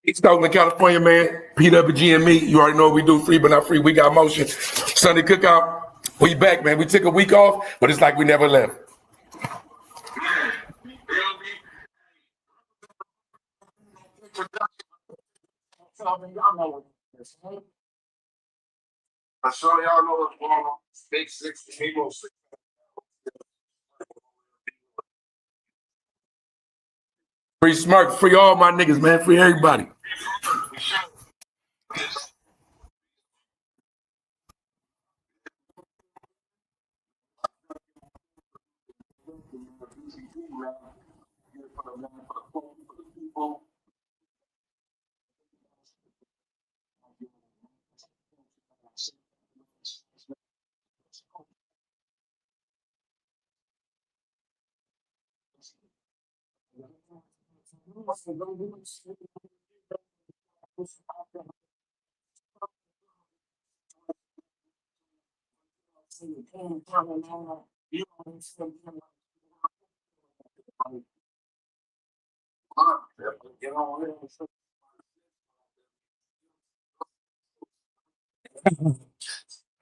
East Oakland, California, man. WGMP. You already know what we do. Free but not free. We got motion. Sunday Cookout. We back, man. We took a week off, but it's like we never left. I'm sure y'all know what's going on. Big 60 people. Free Smirk, free all my niggas, man. Free everybody.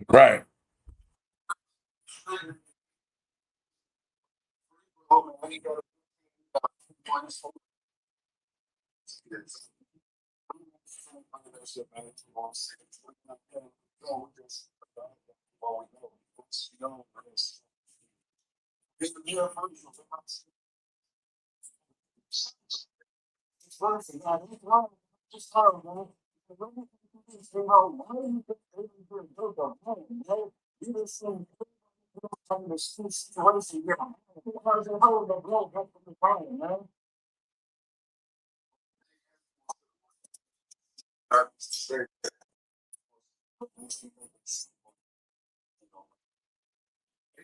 Right.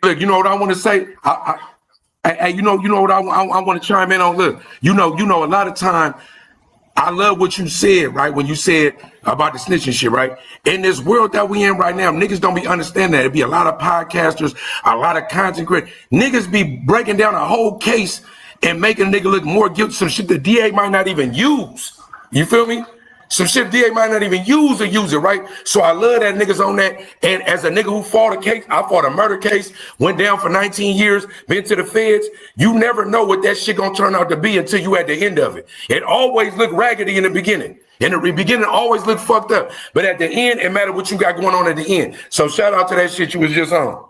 Look, you know what I want to say? You know what I want to chime in on. Look, you know, a lot of time, I love what you said, right? When you said about the snitching shit, right? In this world that we in right now, niggas don't be understanding that. It be a lot of podcasters, a lot of content creators. Niggas be breaking down a whole case and making a nigga look more guilty. Some shit the DA might not even use. You feel me? Some shit DA might not even use it, right? So I love that niggas on that. And as a nigga who fought a case, I fought a murder case, went down for 19 years, been to the feds. You never know what that shit gonna turn out to be until you at the end of it. It always look raggedy in the beginning. In the beginning, always look fucked up. But at the end, it matter what you got going on at the end. So shout out to that shit you was just on.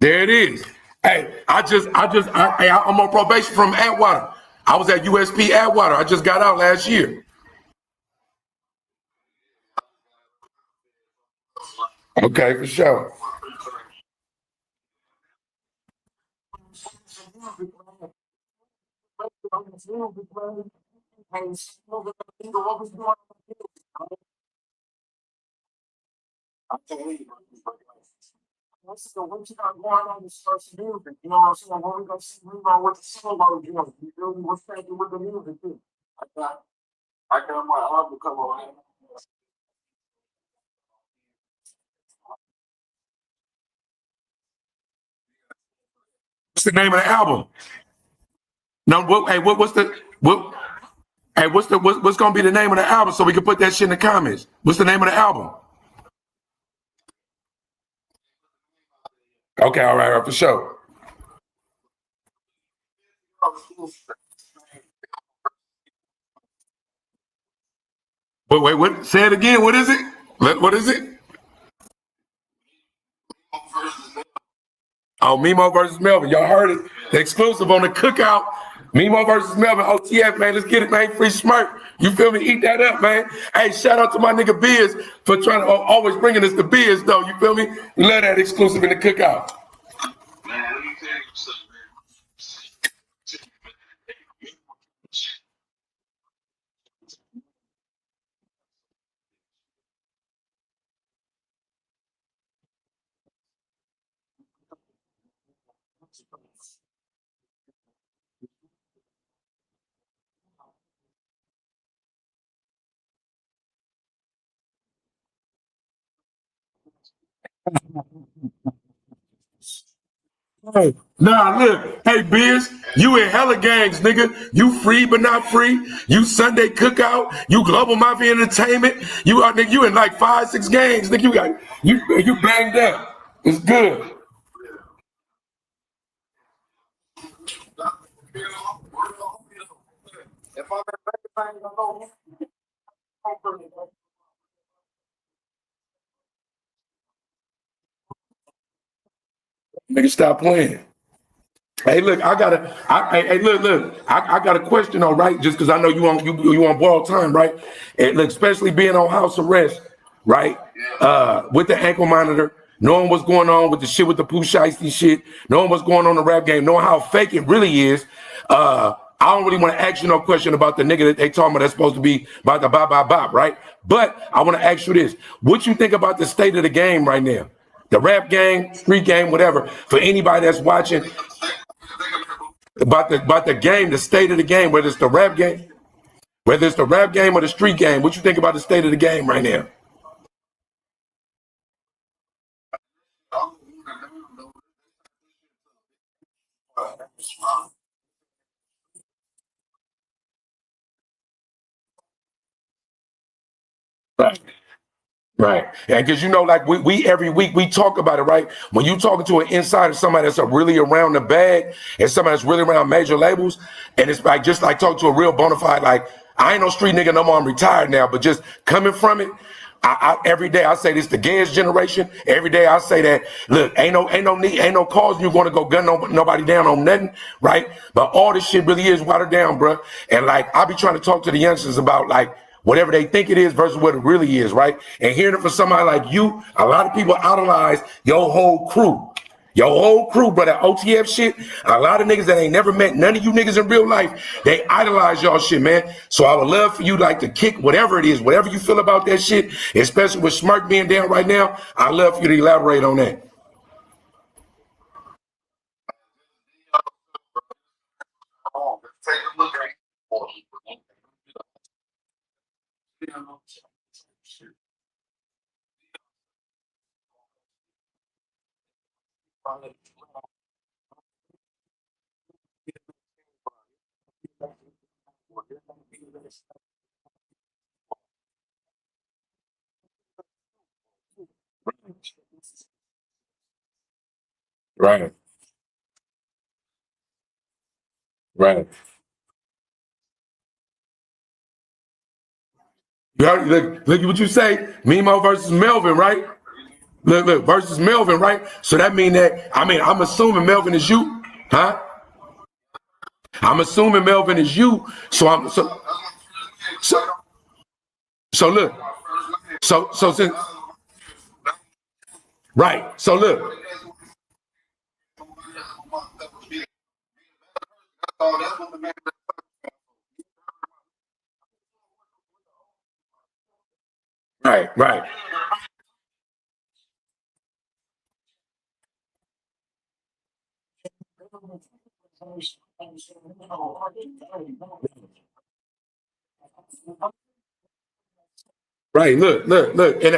There it is. Hey, I'm on probation from Atwater. I was at USP Atwater. I just got out last year. Okay, for sure. What's the name of the album? No, what's gonna be the name of the album so we can put that shit in the comments? What's the name of the album? Okay, all right, for sure. Wait, what? Say it again. What is it? What is it? Oh, Mimo versus Melvin. Y'all heard it. The exclusive on the Cookout. Mimo versus Melvin. OTF, man. Let's get it, man. Free Smirk. You feel me? Eat that up, man. Hey, shout out to my nigga Biz for trying to always bringing us the Biz, though. You feel me? We love that exclusive in the Cookout. Man, let me tell you something, man. Hey, nah, look, hey, Biz, you in hella gangs, nigga. You free but not free. You Sunday Cookout. You Global Mafia Entertainment. You out, nigga. You in like 5, 6 gangs, nigga. You banged up. It's good. Nigga, stop playing. Hey, look, I got a question, though, right? Just because I know you on borrowed time, right? And look, especially being on house arrest, right? With the ankle monitor, knowing what's going on with the shit with the Pooh Shiesty shit, knowing what's going on in the rap game, knowing how fake it really is. I don't really want to ask you no question about the nigga that they talking about that's supposed to be about the bop, right? But I want to ask you this: what you think about the state of the game right now? The rap game, street game, whatever. For anybody that's watching, about the game, the state of the game, whether it's the rap game, whether it's the rap game or the street game. What you think about the state of the game right now? Right. Right. And because like we every week we talk about it, right? When you talking to an insider, somebody that's really around the bag and somebody that's really around major labels, and it's like just like talking to a real bona fide, like I ain't no street nigga no more, I'm retired now, but just coming from it, every day I say this the Gaz generation. Every day I say that look, ain't no need, ain't no cause you're going to go gun nobody down on nothing, right? But all this shit really is watered down, bro. And like I be trying to talk to the youngsters about like whatever they think it is versus what it really is, right? And hearing it from somebody like you, a lot of people idolize your whole crew. Your whole crew, brother, OTF shit, a lot of niggas that ain't never met none of you niggas in real life, they idolize y'all shit, man. So I would love for you like to kick whatever it is, whatever you feel about that shit, especially with Smirk being down right now, I'd love for you to elaborate on that. Right, right. You heard, look at what you say, Mimo versus Melvin, right? Look, versus Melvin, right? So that mean that, I'm assuming Melvin is you, huh? I'm assuming Melvin is you. So so look, so since right. So look, right. Right. Look. And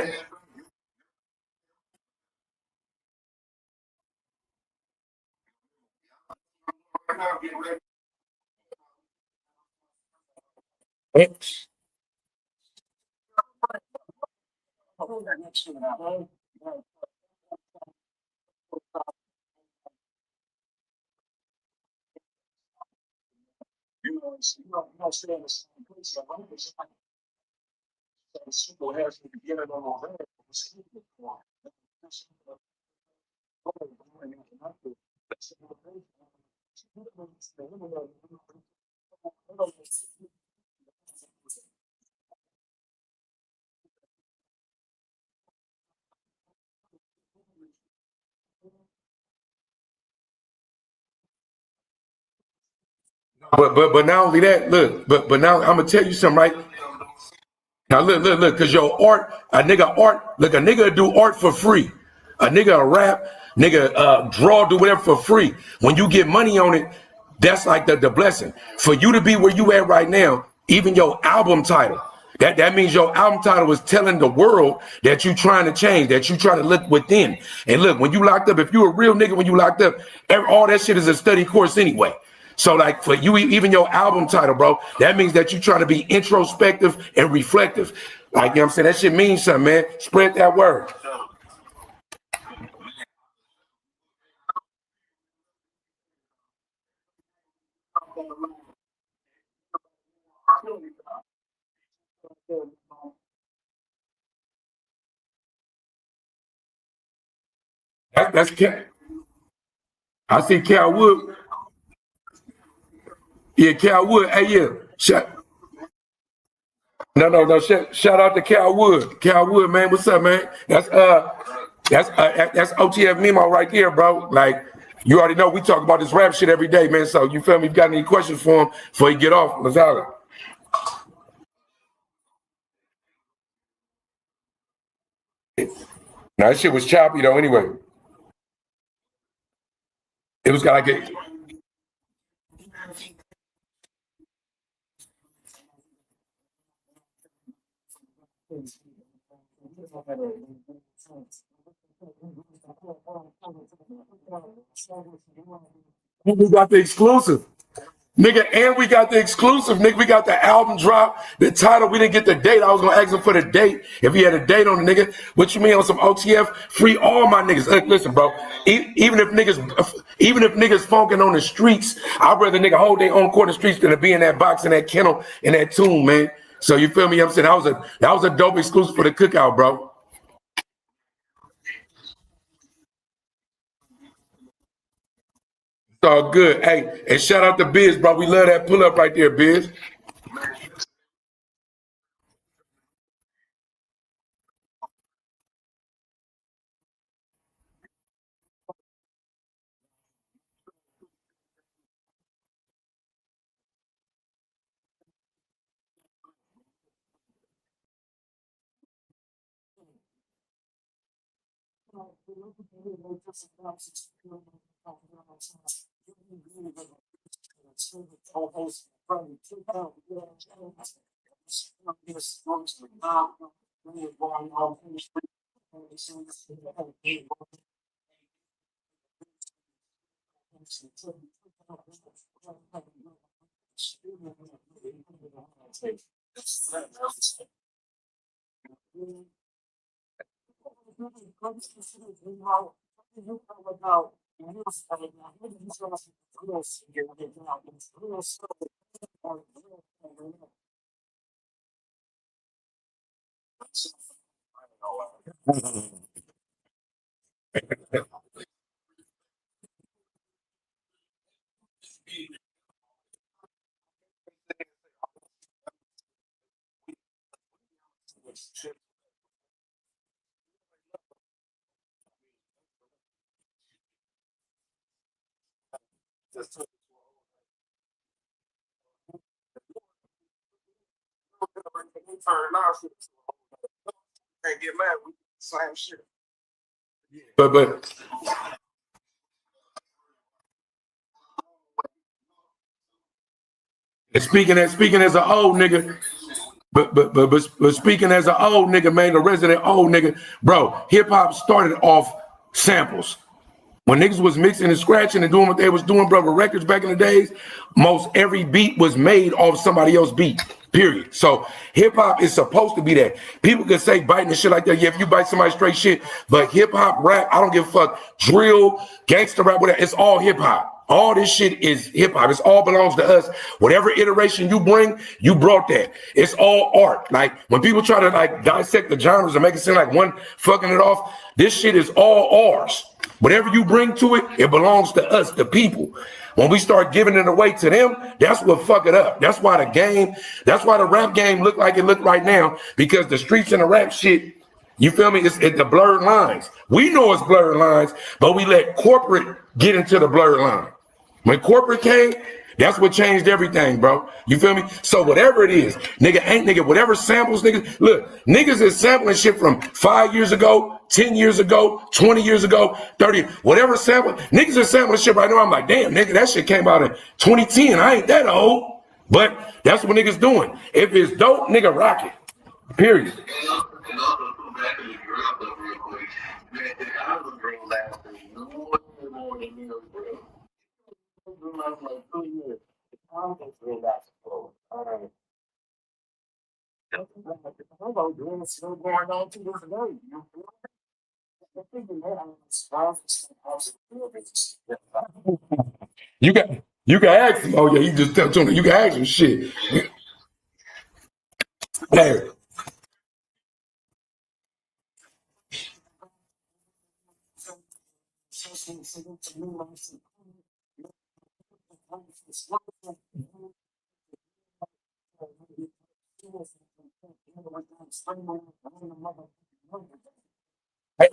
but not only that, look, but now I'm gonna tell you something, right? Now look, cause your a nigga do art for free. A nigga rap, draw, do whatever for free. When you get money on it, that's like the blessing. For you to be where you at right now, even your album title. That means your album title is telling the world that you trying to change, that you trying to look within. And look, when you locked up, if you a real nigga, when you locked up, all that shit is a study course anyway. So like for you, even your album title, bro, that means that you trying to be introspective and reflective. Like, you know what I'm saying? That shit means something, man. Spread that word. That's I see Cal Wood. Yeah, Cal Wood. Hey, yeah. No. Shout out to Cal Wood. Cal Wood, man. What's up, man? That's OTF Memo right there, bro. Like, you already know we talk about this rap shit every day, man. So you feel me? If you got any questions for him before you get off, let's holler. Now that shit was choppy though. Anyway, it was like a. We got the exclusive. Nigga, and we got the exclusive, nigga. We got the album drop, the title. We didn't get the date. I was gonna ask him for the date if he had a date on the nigga. What you mean on some OTF? Free all my niggas. Listen, bro. Even if niggas funking on the streets, I'd rather nigga hold their own court in the streets than to be in that box, in that kennel, in that tomb, man. So you feel me? I'm saying that was a dope exclusive for the Cookout, bro. It's all good. Hey, and shout out to Biz, bro. We love that pull up right there, Biz. But speaking as an old nigga, but speaking as an old nigga, man, a resident old nigga, bro, hip hop started off samples. When niggas was mixing and scratching and doing what they was doing, bro, with records back in the days, most every beat was made off somebody else's beat, period. So hip hop is supposed to be that. People could say biting and shit like that. Yeah, if you bite somebody straight shit, but hip hop, rap, I don't give a fuck. Drill, gangster rap, whatever, it's all hip hop. All this shit is hip hop. It all belongs to us. Whatever iteration you bring, you brought that. It's all art. Like when people try to like dissect the genres and make it seem like one fucking it off, this shit is all ours. Whatever you bring to it, it belongs to us, the people. When we start giving it away to them, that's what fuck it up. That's why that's why the rap game look like it look right now, because the streets and the rap shit, you feel me? It's the blurred lines. We know it's blurred lines, but we let corporate get into the blurred line. When corporate came, that's what changed everything, bro. You feel me? So whatever it is, nigga, whatever samples, niggas, look, niggas is sampling shit from 5 years ago, 10 years ago, 20 years ago, 30, whatever sample, niggas is sampling shit right now. I'm like, damn, nigga, that shit came out in 2010. I ain't that old, but that's what niggas doing. If it's dope, nigga, rock it. Period. You got you can ask him. Oh yeah, he just touched on it. You can ask him shit.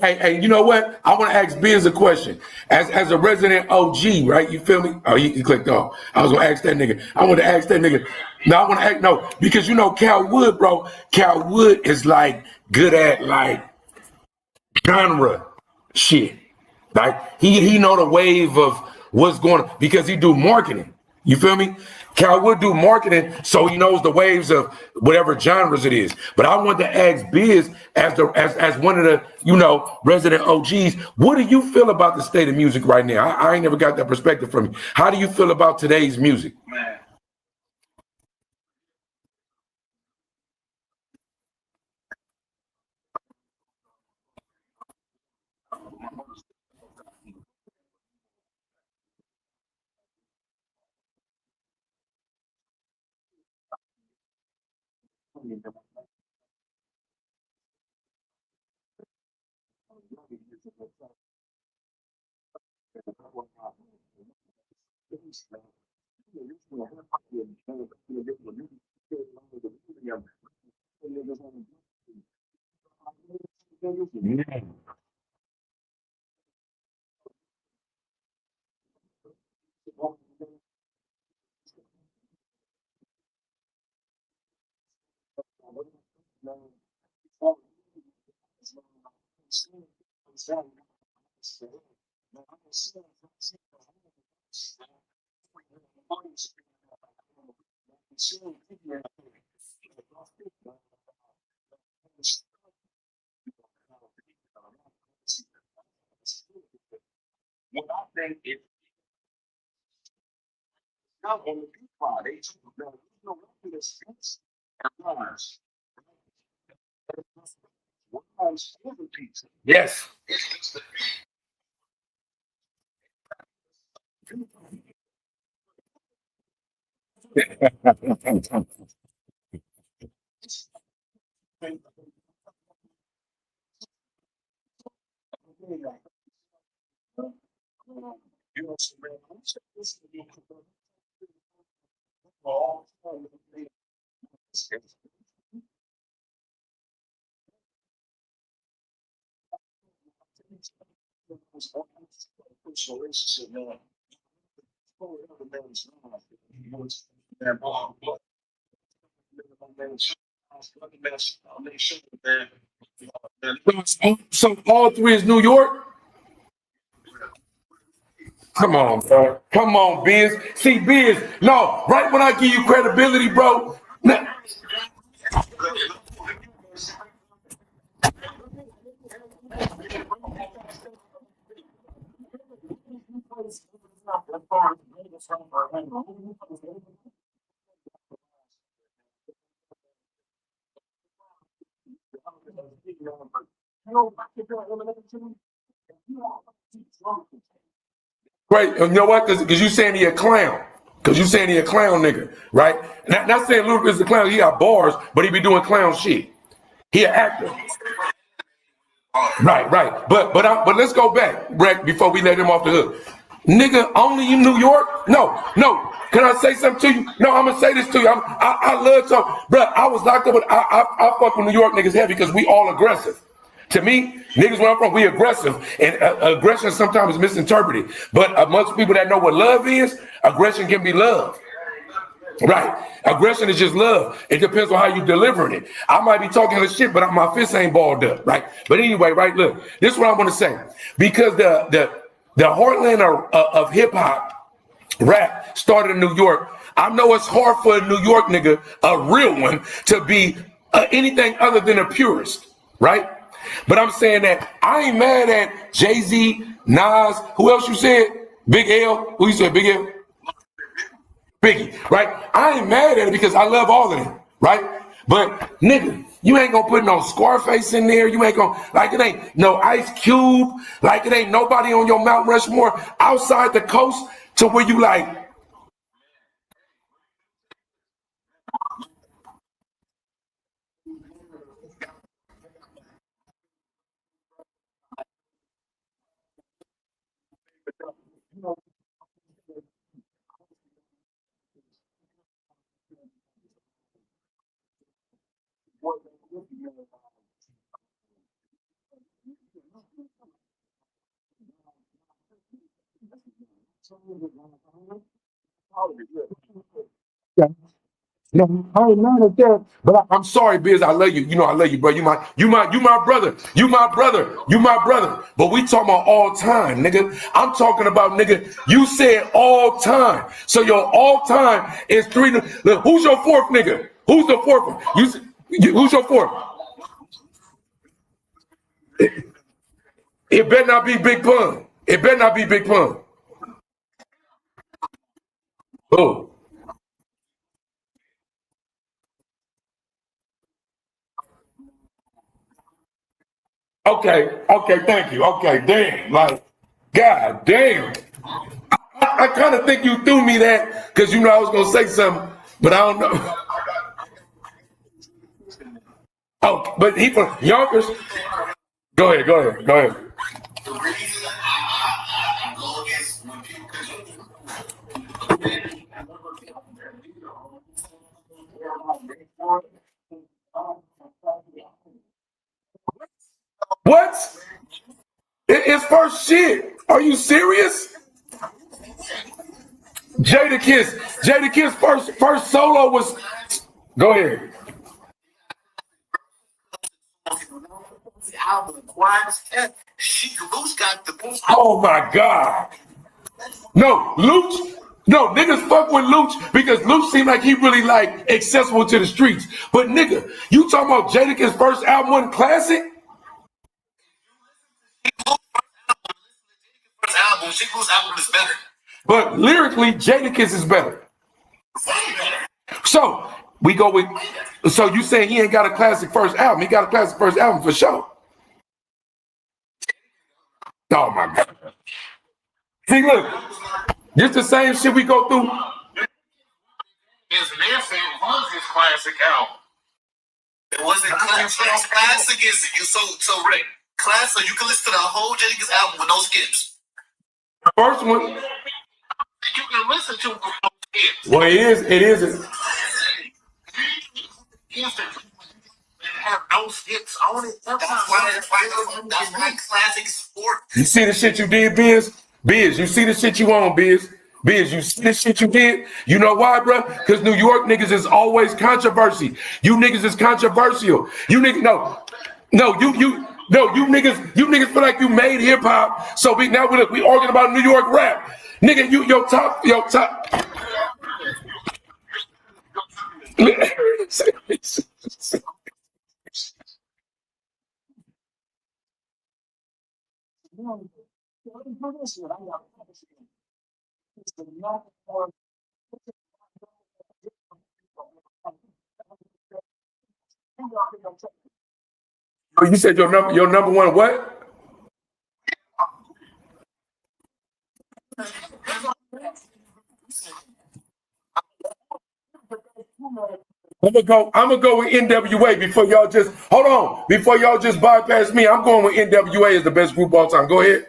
Hey, hey, you know what? I want to ask Biz a question. As a resident OG, right? You feel me? Oh, he clicked off. I was gonna ask that nigga. I want to ask that nigga. No, I want to ask no because you know Cal Wood, bro. Cal Wood is like good at like genre shit. Like he know the wave of what's going on because he do marketing. You feel me? Cal would do marketing, so he knows the waves of whatever genres it is. But I want to ask Biz as one of the resident OGs, what do you feel about the state of music right now? I ain't never got that perspective from you. How do you feel about today's music? Man. Yes. So all three is New York? Come on, bro. Come on, Biz. See, Biz, no, right when I give you credibility, bro. Great. You know what? Because you saying he a clown. Because you saying he a clown nigga, right? Not saying Ludacris is a clown. He got bars, but he be doing clown shit. He an actor. Right. But let's go back, Brett, before we let him off the hook. Nigga, only in New York? No. Can I say something to you? No, I'm gonna say this to you. I love something, bro. I was locked up with I fuck with New York niggas heavy because we all aggressive. To me, niggas where I'm from, we aggressive, and aggression sometimes is misinterpreted. But amongst people that know what love is, aggression can be love. Right. Aggression is just love. It depends on how you delivering it. I might be talking this shit, but my fist ain't balled up. Right. But anyway, right. Look, this is what I want to say. Because the heartland of hip hop rap started in New York. I know it's hard for a New York nigga, a real one, to be anything other than a purist, right? But I'm saying that I ain't mad at Jay-Z, Nas, who else you said? Big L, who you said, Big L? Biggie, right? I ain't mad at it because I love all of them, right? But nigga, you ain't gonna put no Scarface in there. You ain't gonna, like, it ain't no Ice Cube. Like, it ain't nobody on your Mount Rushmore outside the coast to where you like, no, I ain't mad at that. But I'm sorry, Biz. I love you. You know I love you, bro. You my brother. You my brother. You my brother. But we talking about all time, nigga. I'm talking about, nigga. You said all time. So your all time is three. Look, who's your fourth, nigga? Who's the fourth one? Who's your fourth? It better not be Big Pun. It better not be Big Pun. Oh, okay. Okay, thank you. Okay, damn. Like, God damn. I kind of think you threw me that because you know I was gonna say something, but I don't know. Oh, but he from Yonkers. Go ahead, go ahead, go ahead. What? It's first shit. Are you serious? Jada Kiss first solo was. Go ahead. Oh my God. No, Luch. No, niggas fuck with Luch because Luch seemed like he really like accessible to the streets. But nigga, you talking about Jadakiss first album wasn't classic? But lyrically, Jadakiss is better. So we go with. So you saying he ain't got a classic first album? He got a classic first album for sure. Oh my God. See, look, this the same shit we go through. It wasn't classic. Is you so Rick? Classic. You can listen to the whole Jadakiss album with no skips. First one. You can listen to it with no skips. Well, it is. It is. Have no skips on it. That's why classic sport. You see the shit you did, Biz? Biz, you see the shit you on, Biz? Biz, you see the shit you did? You know why, bro? Because New York niggas is always controversy. You niggas is controversial. You niggas, you niggas feel like you made hip hop. So we arguing about New York rap. Nigga, your top. You said your number one what? I'm gonna go with NWA before y'all just hold on. Before y'all just bypass me, I'm going with NWA as the best group all time. Go ahead.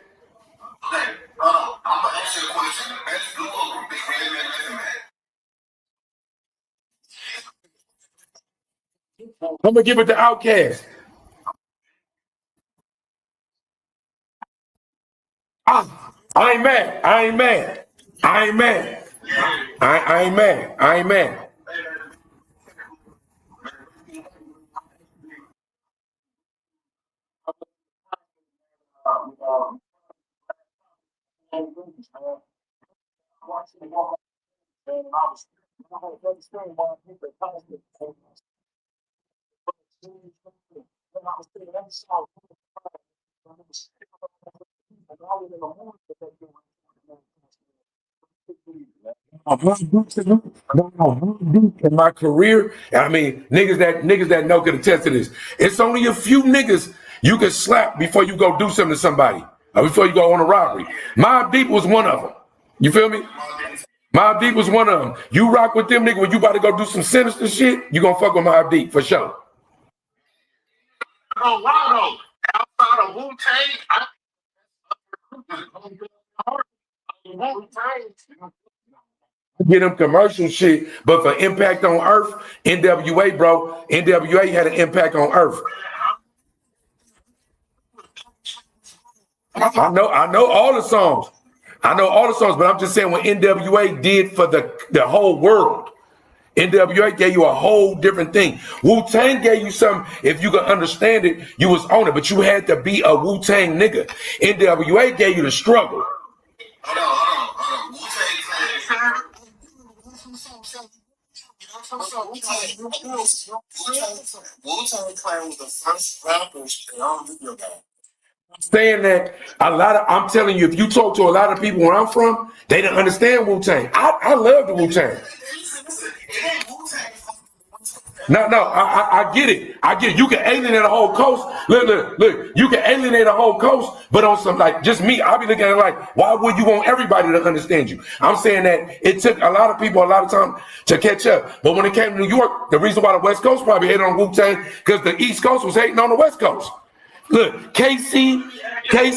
I'm gonna give it to Outkast. I ain't mad. I ain't mad. I ain't mad. I ain't mad. I ain't mad. In my career, I mean, niggas that know can attest to this. It's only a few niggas you can slap before you go do something to somebody, or before you go on a robbery. Mobb Deep was one of them. You feel me? Mobb Deep was one of them. You rock with them niggas when you about to go do some sinister shit, you gonna fuck with Mobb Deep for sure. Outside of Wu-Tang, get them commercial shit, but for impact on Earth, NWA, bro, NWA had an impact on Earth. I know all the songs. I know all the songs, but I'm just saying what NWA did for the whole world. NWA gave you a whole different thing. Wu-Tang gave you something, if you could understand it, you was on it, but you had to be a Wu-Tang nigga. NWA gave you the struggle. Hold on. Wu-Tang Clan was the first rappers to own video game. Saying that I'm telling you, if you talk to a lot of people where I'm from, they don't understand Wu-Tang. I love the Wu-Tang. No, I get it. I get it. You can alienate a whole coast. Look. You can alienate a whole coast, but on some, like, just me, I'll be looking at it like, why would you want everybody to understand you? I'm saying that it took a lot of people a lot of time to catch up. But when it came to New York, the reason why the West Coast probably hated on Wu-Tang, because the East Coast was hating on the West Coast. Look, KC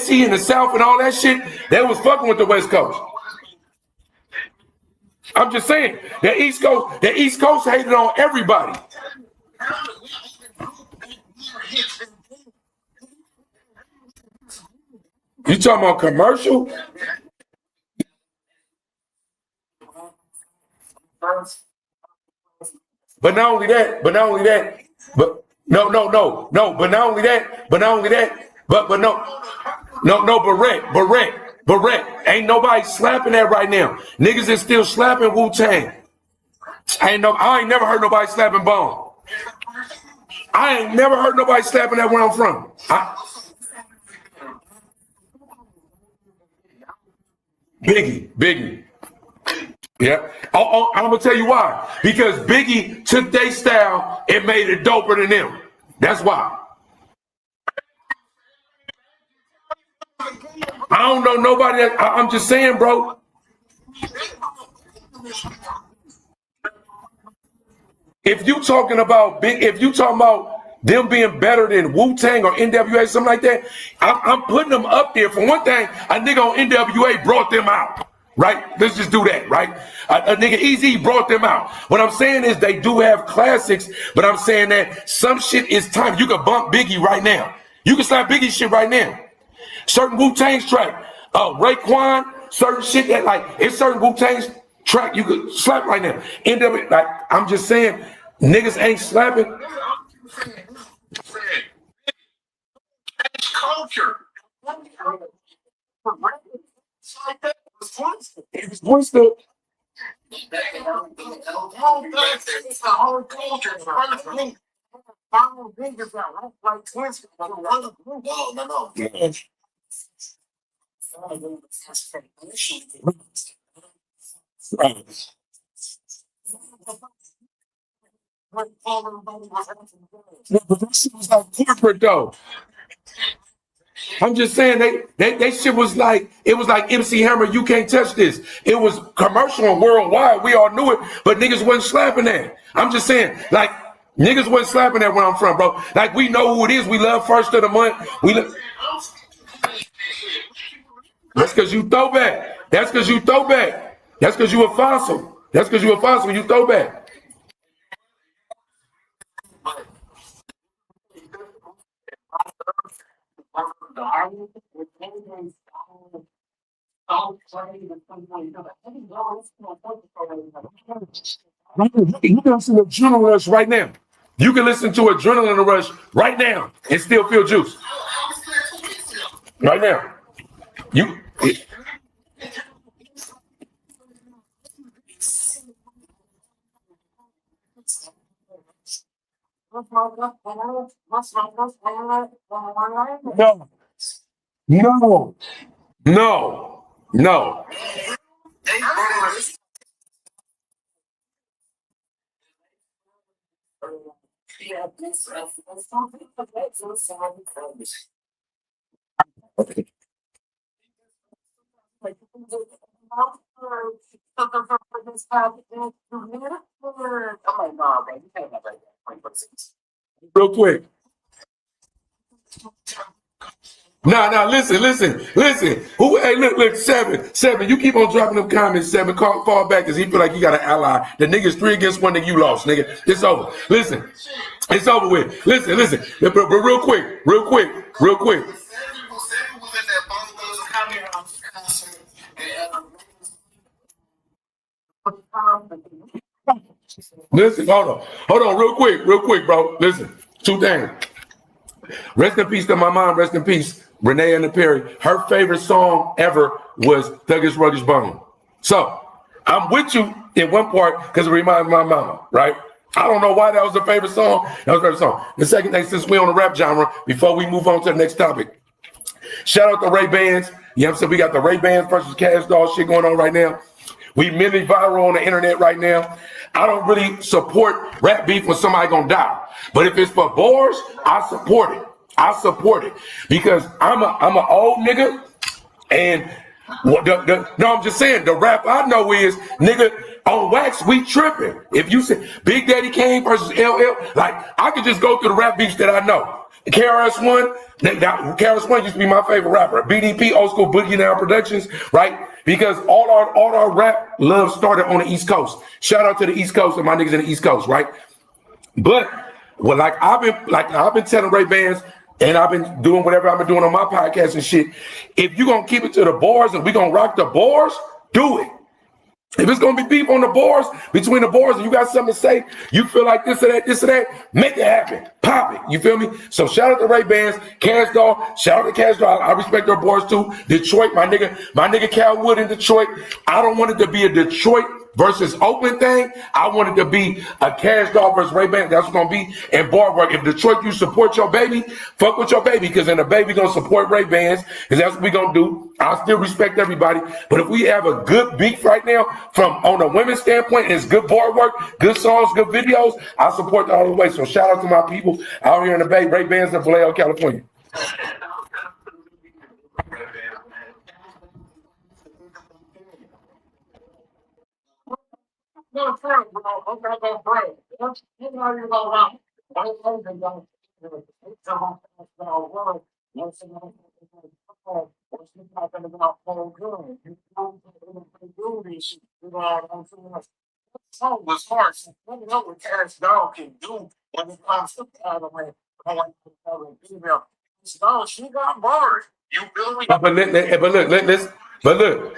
in the South and all that shit, they was fucking with the West Coast. I'm just saying, the East Coast hated on everybody. You talking about commercial? But not only that, but no, Barrett, ain't nobody slapping that right now. Niggas is still slapping Wu-Tang. I ain't never heard nobody slapping Bone. I ain't never heard nobody slapping that where I'm from. Biggie. Yeah. I'm gonna tell you why. Because Biggie took their style and made it doper than them. That's why. I don't know nobody. I'm just saying, bro. If you talking about them being better than Wu-Tang or NWA, something like that, I'm putting them up there. For one thing, a nigga on NWA brought them out. Right? Let's just do that, right? A nigga Easy brought them out. What I'm saying is they do have classics, but I'm saying that some shit is time. You can bump Biggie right now. You can slap Biggie shit right now. Certain Wu-Tang's track, Raekwon, certain shit that, like, it's certain Wu-Tang's track you could slap right now. NWA, like, I'm just saying, niggas ain't slapping. Culture. It's Winston. But this shit was like corporate though. I'm just saying they shit was like, it was like MC Hammer, you can't touch this. It was commercial and worldwide. We all knew it, but niggas wasn't slapping that. I'm just saying, like, niggas wasn't slapping that where I'm from, bro. Like, we know who it is. We love First of the Month. That's because you throw back. That's because you throw back. That's because you a fossil. That's because you a fossil. You throw back. You can listen to Adrenaline Rush right now. You can listen to Adrenaline Rush right now and still feel juice. Right now. No, no, no, no. Real quick. Nah, listen. Who? Hey, look, seven. You keep on dropping them comments, seven. Fall back because he feel like he got an ally. The nigga's 3 against 1, that you lost, nigga. It's over. Listen, it's over with. Listen. But real quick. Listen, hold on, real quick, bro. Listen, 2 things. Rest in peace to my mom. Rest in peace, Renee and the Perry. Her favorite song ever was Thuggish Ruggish Bone. So I'm with you in one part because it reminds me of my mama, right? I don't know why that was her favorite song. That was her favorite song. The second thing, since we're on the rap genre, before we move on to the next topic, shout out to Ray Bans. You know what I'm saying? We got the Ray Bans versus Cash Doll shit going on right now. We mini viral on the internet right now. I don't really support rap beef when somebody gonna die. But if it's for bars, I support it. Because I'm an old nigga, and no, I'm just saying the rap I know is nigga on wax we tripping. If you say Big Daddy Kane versus LL, like I could just go through the rap beefs that I know. KRS-One, KRS-One used to be my favorite rapper. BDP, Old School Boogie Down Productions, right? Because all our rap love started on the East Coast. Shout out to the East Coast and my niggas in the East Coast, right? But well, I've been telling Ray Bans, and I've been doing whatever I've been doing on my podcast and shit. If you gonna keep it to the bars and we gonna rock the bars, do it. If it's gonna be beef on the boards, between the boards, and you got something to say, you feel like this or that, make it happen. Pop it. You feel me? So shout out to Ray Bans, Cash Doll, shout out to Cash Doll. I respect their boards too. Detroit, my nigga Cal Wood in Detroit. I don't want it to be a Detroit versus Oakland thing. I want it to be a Cash Doll versus Ray Bans. That's what's gonna be. And bar work. If Detroit, you support your baby, fuck with your baby, because then the baby gonna support Ray Bans, because that's what we gonna do. I still respect everybody. But if we have a good beef right now, from on a women's standpoint, it's good bar work, good songs, good videos, I support that all the way. So shout out to my people out here in the Bay, Ray Bans in Vallejo, California. But look,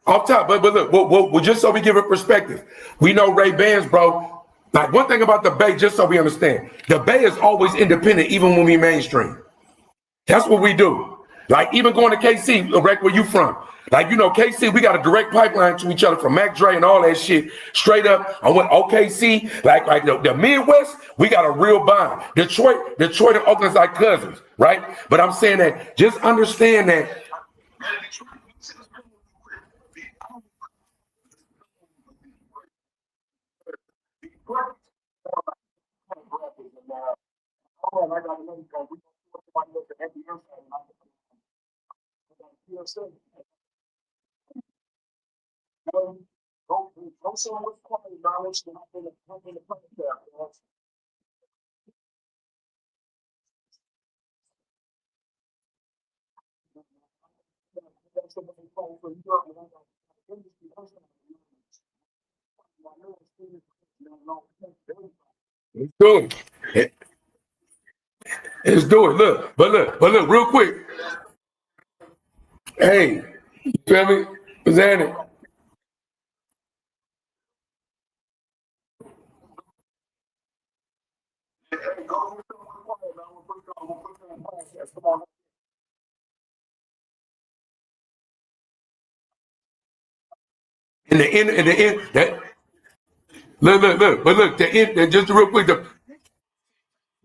off top. But look, well, just so we give it perspective, we know Ray Bans, bro. Like one thing about the Bay, just so we understand, the Bay is always independent, even when we mainstream. That's what we do. Like even going to KC, Rick, where you from? Like you know, KC, we got a direct pipeline to each other from Mac Dre and all that shit. Straight up, I went OKC, like the Midwest, we got a real bond. Detroit and Oakland's like cousins, right? But I'm saying that just understand that. Let's do it. Let's do it. Look, real quick. Hey, you feel me? What's happening? In the end, that look. But look, just real quick.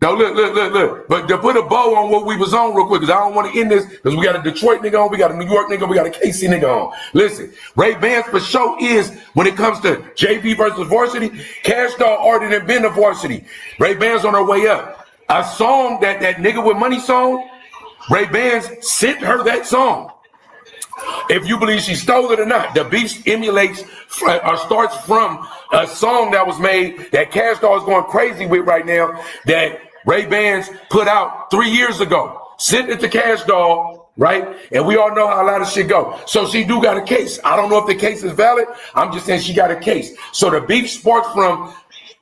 No, look. But to put a bow on what we was on real quick, because I don't want to end this, because we got a Detroit nigga on, we got a New York nigga, we got a KC nigga on. Listen, Ray Bans for sure is, when it comes to JV versus varsity, Cash Doll already done been to varsity. Ray Bans on her way up. A song that nigga with money song, Ray Bans sent her that song. If you believe she stole it or not, the beef emulates or starts from a song that was made that Cash Doll is going crazy with right now, that Ray Bans put out 3 years ago. Sent it to Cash Doll, right? And we all know how a lot of shit go. So she do got a case. I don't know if the case is valid. I'm just saying she got a case. So the beef sparks from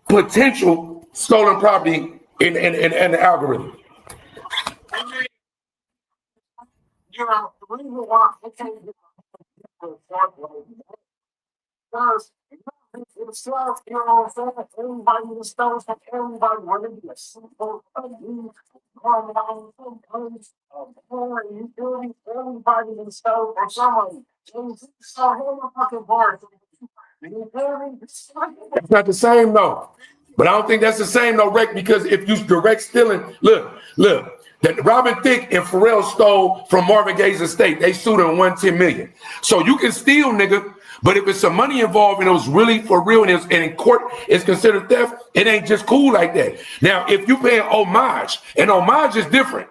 potential stolen property in the algorithm. You know, the reason why I can't get because itself, you know what I'm saying? Everybody in the stores, everybody wanted to be a simple, everybody in the store for somebody. So who the fucking bar? That's not the same though. But I don't think that's the same though, Rick, because if you direct stealing, look, that Robin Thicke and Pharrell stole from Marvin Gaye's estate. They sued him $110 million. So you can steal, nigga, but if it's some money involved and it was really for real and in court it's considered theft, it ain't just cool like that. Now, if you paying homage, and homage is different.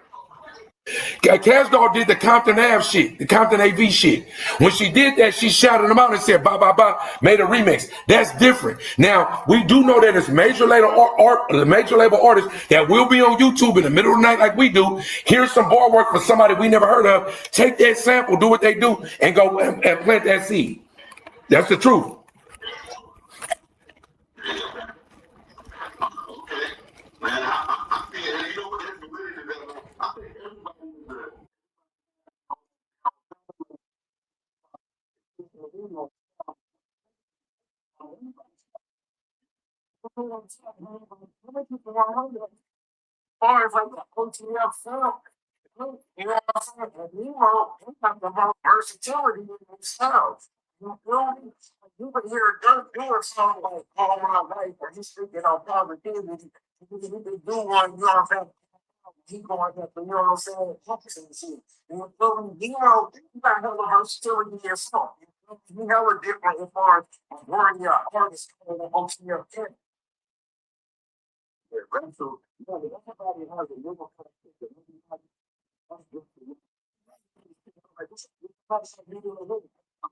Cash Doll did the Compton Ave shit, the Compton AV shit. When she did that, she shouted them out and said, "Ba ba ba," made a remix. That's different. Now we do know that it's major label artists that will be on YouTube in the middle of the night, like we do. Here's some bar work for somebody we never heard of. Take that sample, do what they do, and go and plant that seed. That's the truth. Or like the OTF film, you know what I'm saying? And you talk about versatility in themselves. You feel me? You can hear Dirk do a song like All My Life, or he's speaking on positivity. He can do one, you know what I'm saying? He going up, you know what I'm saying? And shit. You feel me? You know, you got hella versatility in your song. You hella different as far as where your artists on the OTF film. So, you know, everybody has a little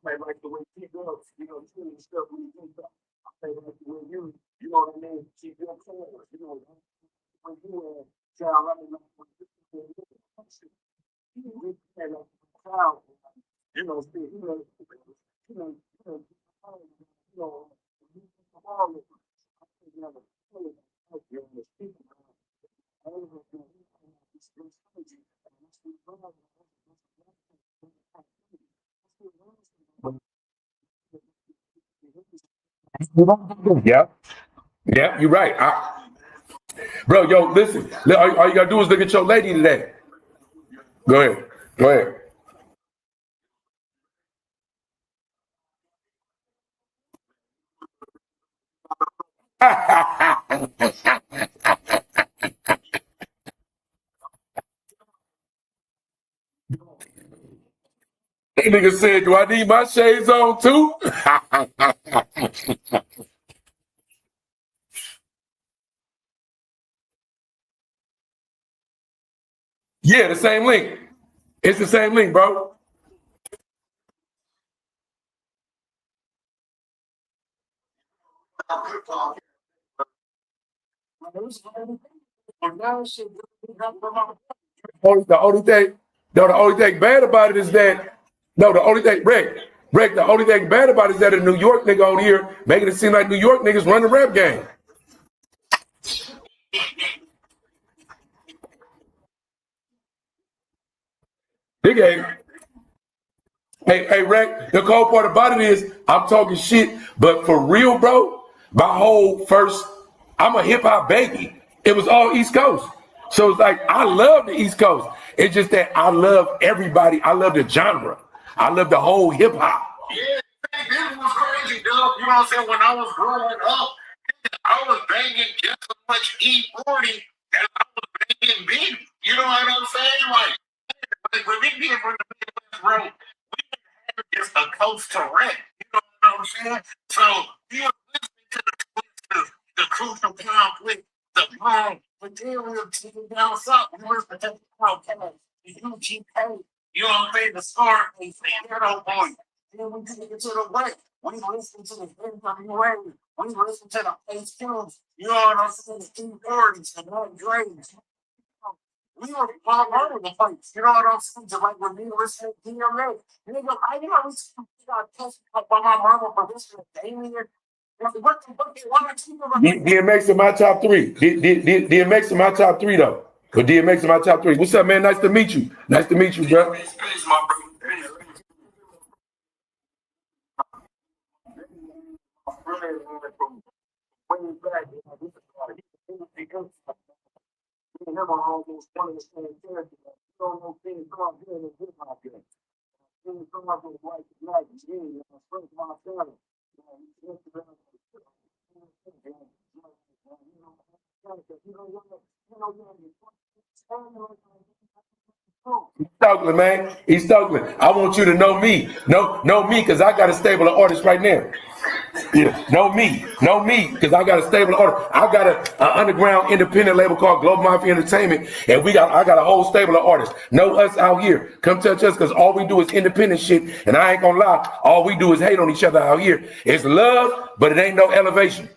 I like the way she does, you know, the stuff we do. I like the way you know what I mean? She does forward, you know, when you sound like you know, Yeah, you're right. Bro, yo, listen. All you gotta do is look at your lady today. Go ahead. That nigga said, "Do I need my shades on too?" Yeah, the same link. It's the same link, bro. The only thing bad about it is that the only thing bad about it is that a New York nigga on here making it seem like New York niggas run the rap game. Big A. Hey, Rick, the cold part about it is I'm talking shit, but for real, bro, I'm a hip hop baby. It was all East Coast. So it's like, I love the East Coast. It's just that I love everybody. I love the genre. I love the whole hip hop. Yeah, this was crazy, dog. You know what I'm saying? When I was growing up, I was banging just as much E40 as I was banging B. You know what I'm saying? Like when we get from the Midwest road, it's a coast to wreck. You know what I'm saying? So you was listening to the crucial conflict, the bomb, but then we'll take it down south. We listen to the podcast, the UGK, you know what I'm saying? The Scarface, the Ghetto Boy. Then we take it to the west. We listen to the NWA. We listen to the Ace Killers. You know what I'm saying? The Steve Gordons, the Mark Draves. We were all over the place. You know what I'm saying? Just like when we listen to DMA. Nigga, I was got tested up by my mama for listening to Damien. What the fuck you want to about? DMX in my top three. DMX in my top three though. But DMX in my top three. What's up, man? Nice to meet you. Nice to meet you, bro. He's Stokely, man. He's Stokely. I want you to know me. Know me, because I got a stable of artists right now. Yeah, know me, because I got a stable of artists. I got an underground independent label called Global Mafia Entertainment, and I got a whole stable of artists. Know us out here. Come touch us, because all we do is independent shit, and I ain't gonna lie, all we do is hate on each other out here. It's love, but it ain't no elevation.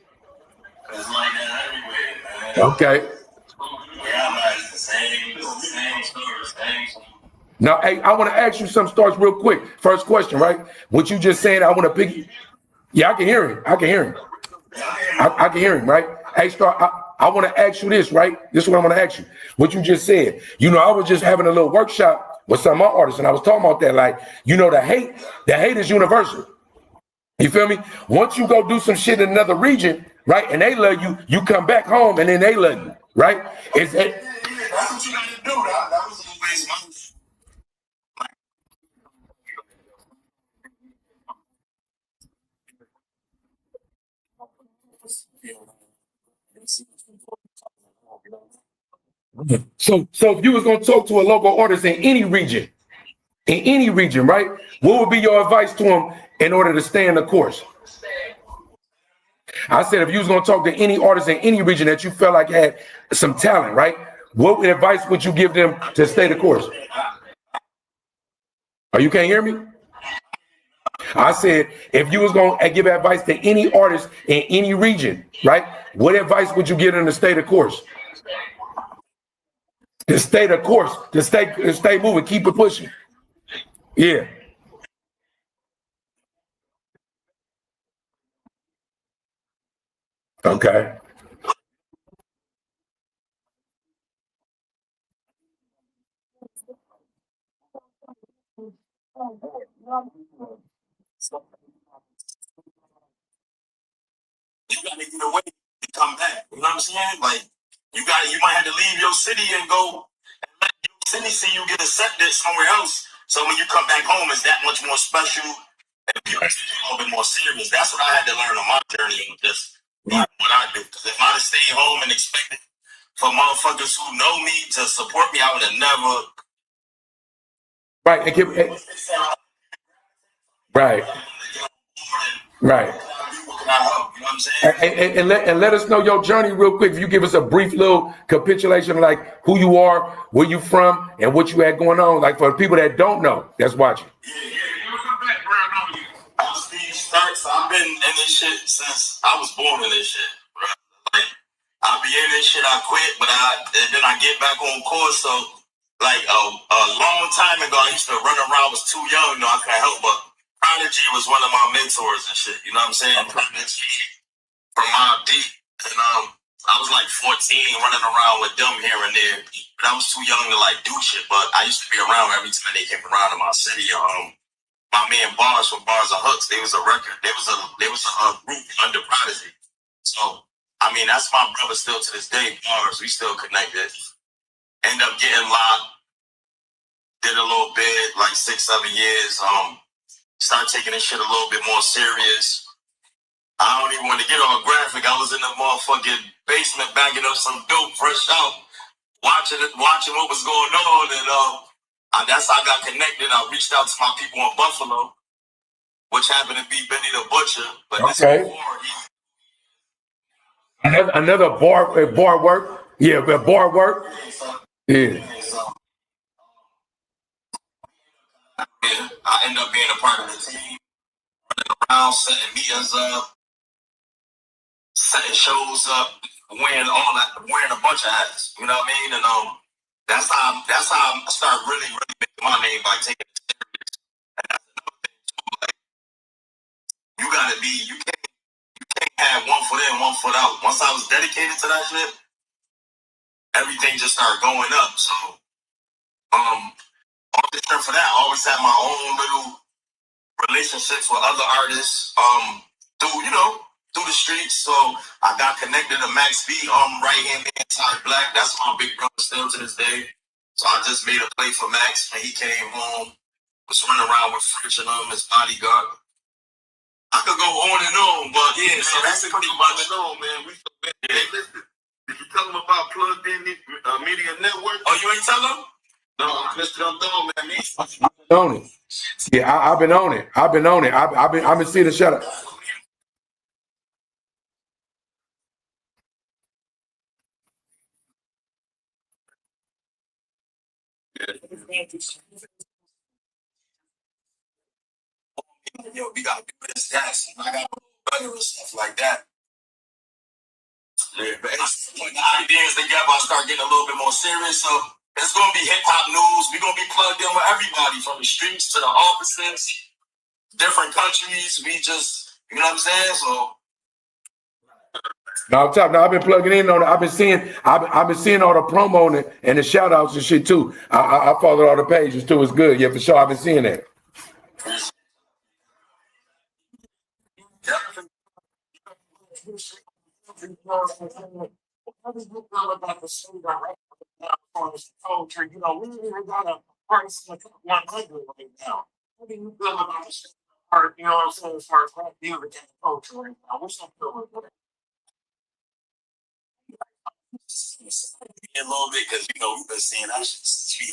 It's like that everywhere, man. Okay. Yeah, it's the same story, same. Now, hey, I want to ask you some starts real quick. First question, right? What you just saying, I want to pick. Yeah, I can hear him. I can hear him. I can hear him, right? Hey, Star, I want to ask you this, right? This is what I want to ask you. What you just said. You know, I was just having a little workshop with some of my artists, and I was talking about that. Like, you know, the hate is universal. You feel me? Once you go do some shit in another region, right, and they love you, you come back home, and then they love you, right? That's what you gotta do. That was always my. So if you was gonna talk to a local artist in any region, right? What would be your advice to him in order to stay in the course? I said, if you was gonna talk to any artist in any region that you felt like had some talent, right? What advice would you give them to stay the course? Oh, you can't hear me? I said, if you was gonna give advice to any artist in any region, right? What advice would you give them to stay the course? To stay the course, to stay moving, keep it pushing. Yeah. Okay. You gotta get away and come back. You know what I'm saying? Like you might have to leave your city and go and let your city see you get accepted somewhere else. So when you come back home, it's that much more special and you a little bit more serious. That's what I had to learn on my journey with this. What I do. Because if I'd have stayed home and expected for motherfuckers who know me to support me, I would have never. Right. Right. Right. And let us know your journey real quick. If you give us a brief little capitulation, like who you are, where you from, and what you had going on, like for the people that don't know that's watching. I'm Steve Starks. I've been in this shit since I was born in this shit, bro. Like I be in this shit, I quit, but then I get back on course. So like a long time ago, I used to run around. I was too young, you know, I couldn't help but Prodigy was one of my mentors and shit. You know what I'm saying? Prodigy from Mobb Deep, and I was like 14, running around with them here and there. But I was too young to like do shit. But I used to be around every time they came around in my city. My man Bars from Bars and Hooks, they was a record. They was a group under Prodigy. So I mean, that's my brother still to this day. Bars, we still connected. End up getting locked. Did a little bit, like 6-7 years. Started taking this shit a little bit more serious. I don't even want to get all graphic. I was in the motherfucking basement bagging up some dope fresh out, watching what was going on, and that's how I got connected. I reached out to my people in Buffalo, which happened to be Benny the Butcher. But Okay. Another bar work. Yeah, but bar work. Yeah. I ended up being a part of the team, running around, setting meetings up, setting shows up, wearing a bunch of hats. You know what I mean? And that's how I started really making my name by taking it serious. And that's another thing too. Like you can't have 1 foot in, 1 foot out. Once I was dedicated to that shit, everything just started going up. So on the trip for that, I always had my own little relationships with other artists through the streets. So I got connected to Max B, right hand man Ty Black. That's my big brother still to this day. So I just made a play for Max when he came home. Was running around with French and his bodyguard. I could go on and on, but yeah, man, so that's pretty much it on, man. Hey, listen, did you tell them about Plugged In Media Network? Oh, you ain't tell them? No, I'm just jumped on, man. On it. Yeah, I've been on it. I've been seeing the shout out. Yo, we gotta do this, that. I got better and stuff like that. Yeah, but when the ideas together, I start getting a little bit more serious. So it's gonna be hip hop news. We're gonna be plugged in with everybody from the streets to the offices, different countries. We just, you know what I'm saying? So Now, I've been plugging in on it. I've been seeing all the promo and the shout outs and shit too. I followed all the pages too. It's good. Yeah, for sure. I've been seeing that. You know, we even got a price like 100 right now. What do you feel about the part? You know what I'm saying? As far as rap music and culture right now, what's up with it? A little bit because we've been seeing that shit since we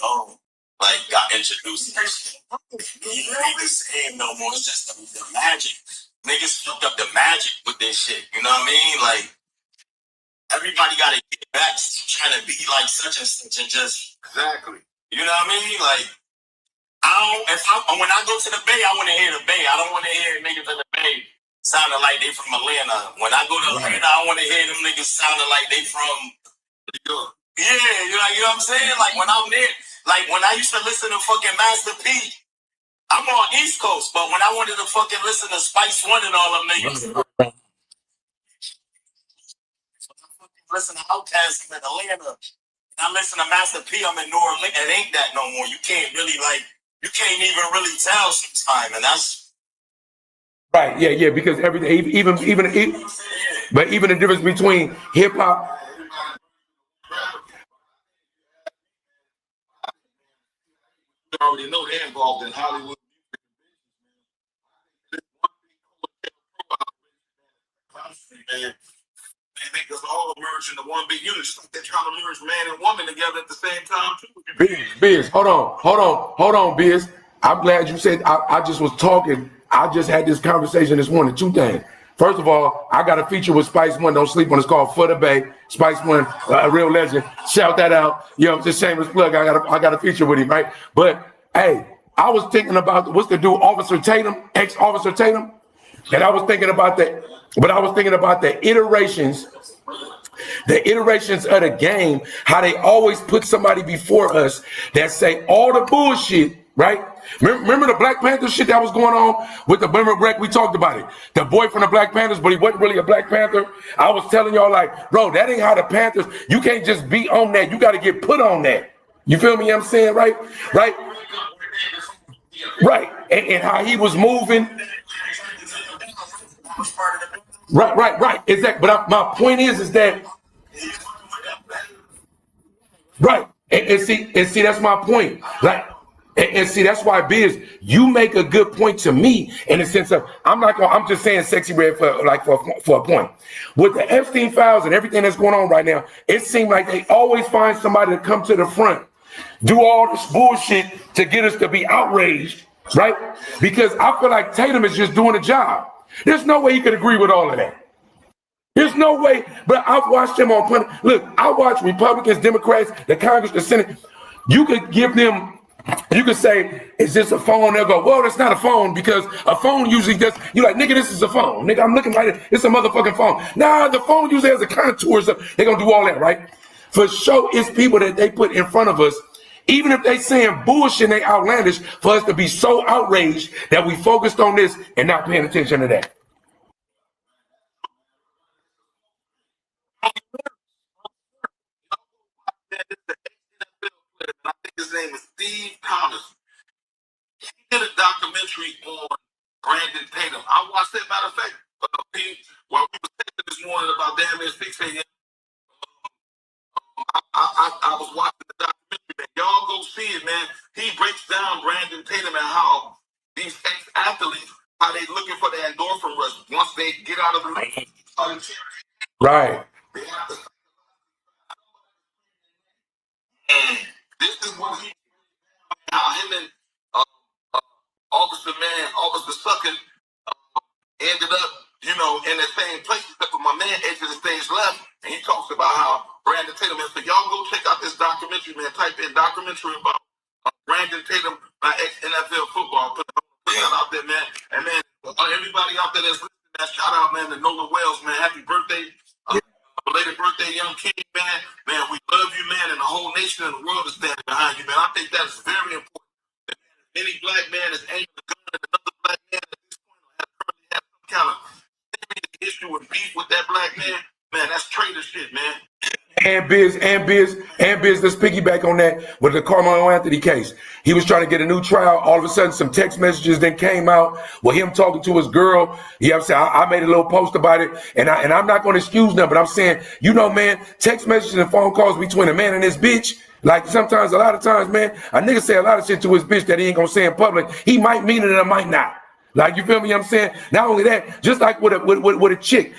got introduced to that shit. You ain't the same no more. It's just the magic. Niggas fucked up the magic with this shit. You know what I mean? Like everybody gotta get back to trying to be like such and such and just exactly. You know what I mean? Like when I go to the Bay, I want to hear the Bay. I don't want to hear niggas in the Bay sounding like they from Atlanta. When I go to Atlanta, I want to hear them niggas sounding like they from New York. Yeah, you know what I'm saying? Like when I'm there, like when I used to listen to fucking Master P, I'm on East Coast, but when I wanted to fucking listen to Spice One and all them niggas, listen to Outkast in Atlanta. And I listen to Master P, I'm in New Orleans. It ain't that no more. You can't even really tell sometimes, and that's right. Yeah, because everything, even but even the difference between hip hop. You already know they're involved in Hollywood. Man, they make us all merge into one big unit, just like they're trying to merge man and woman together at the same time too. Biz, hold on, Biz. I'm glad you said. I just was talking. I just had this conversation this morning. Two things. First of all, I got a feature with Spice One. Don't sleep on. It's called For the Bay. Spice One, a real legend. Shout that out. Just shameless plug. I got a feature with him, right? But hey, I was thinking about what's the dude, Officer Tatum, ex-Officer Tatum, and I was thinking about that. But I was thinking about the iterations of the game, how they always put somebody before us that say all the bullshit, right? Remember the Black Panther shit that was going on with the Boomer Greg? We talked about it. The boy from the Black Panthers, but he wasn't really a Black Panther. I was telling y'all like, bro, that ain't how the Panthers, you can't just be on that. You got to get put on that. You feel me? I'm saying, right? And how he was moving. Right. Exactly. But my point is that right. And see, that's my point. Like And see, that's why, Biz, you make a good point to me in the sense of I'm just saying Sexy Red for a point. With the Epstein files and everything that's going on right now, it seems like they always find somebody to come to the front, do all this bullshit to get us to be outraged, right? Because I feel like Tatum is just doing a job. There's no way he could agree with all of that. There's no way, but I've watched him on plenty. Look, I watch Republicans, Democrats, the Congress, the Senate. You could give them, you could say, is this a phone? They'll go, well, that's not a phone because a phone usually just, you're like, nigga, this is a phone. Nigga, I'm looking right at it. It's a motherfucking phone. Nah, the phone usually has a contour. So they're going to do all that, right? For sure, it's people that they put in front of us, even if they saying bullshit and they outlandish, for us to be so outraged that we focused on this and not paying attention to that. I think his name is Steve Thomas. He did a documentary on Brandon Tatum. I watched that, matter of fact, while we were texting this morning about damn near 6 a.m. I was watching the documentary, man. Y'all go see it, man. He breaks down Brandon Tatum and how these ex-athletes, how they looking for the endorphin rush once they get out of the league. Right. They have to. And this is what he, how him and Officer Suckin ended up, in the same place, except for my man exited the stage left, and he talks about how Brandon Tatum, and so y'all go check out this documentary, man. Type in documentary about Brandon Tatum, my ex-NFL football. Put that out there, man. And man, everybody out there that's listening, man, shout out, man, to Nola Wells, man. Happy birthday. Belated birthday, young king, man. Man, we love you, man, and the whole nation and the world is standing behind you, man. I think that is very important. Any black man is aiming a gun at another black man at this point or currently have some kind of issue with beef with that black man, man, that's traitor shit, man. And Biz, let's piggyback on that with the Carmelo Anthony case. He was trying to get a new trial. All of a sudden, some text messages then came out with him talking to his girl. You know what I'm saying? I made a little post about it, and I'm not going to excuse them, but I'm saying, man, text messages and phone calls between a man and his bitch. Like sometimes, a lot of times, man, a nigga say a lot of shit to his bitch that he ain't gonna say in public. He might mean it or might not. Like, you feel me? I'm saying, not only that, just like with a chick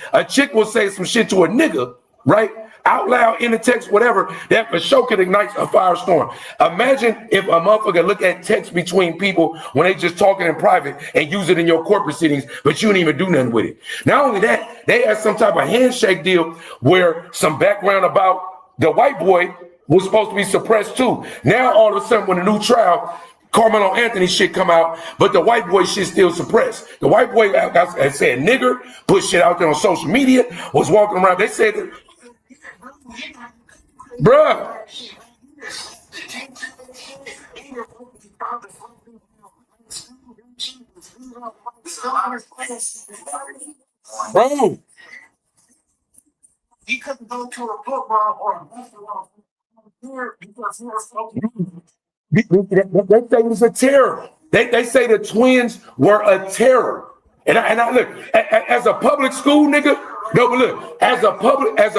will say some shit to a nigga, right? Out loud in the text, whatever, that for sure could ignite a firestorm. Imagine if a motherfucker look at text between people when they just talking in private and use it in your court proceedings, but you didn't even do nothing with it. Not only that, they had some type of handshake deal where some background about the white boy was supposed to be suppressed too. Now all of a sudden, when the new trial, Carmelo Anthony shit come out, but the white boy shit still suppressed. The white boy said nigger, put shit out there on social media, was walking around. They said that, bruh. Bro. He couldn't go to a football or a basketball here because he was so. They say it was a terror. They say the twins were a terror. And I look, as a public school nigga, no, but look, as a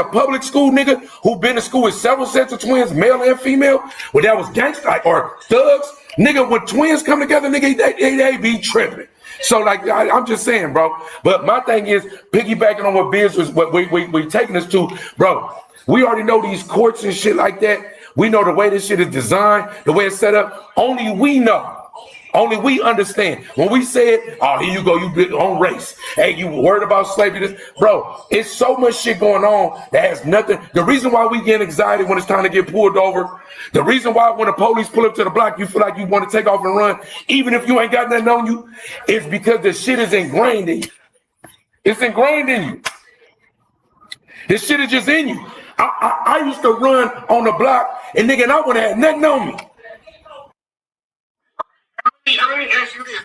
public school nigga who been to school with several sets of twins, male and female, where that was gangster or thugs, nigga, when twins come together, nigga, they be tripping. So like I'm just saying, bro. But my thing is piggybacking on what Biz was, what we taking us to, bro. We already know these courts and shit like that. We know the way this shit is designed, the way it's set up. Only we know. Only we understand. When we said, oh, here you go, you big on race. Hey, you worried about slavery? This, bro, it's so much shit going on that has nothing. The reason why we get anxiety when it's time to get pulled over, the reason why when the police pull up to the block, you feel like you want to take off and run, even if you ain't got nothing on you, is because the shit is ingrained in you. It's ingrained in you. This shit is just in you. I used to run on the block, and nigga, and I wouldn't have nothing on me. Let me ask you this.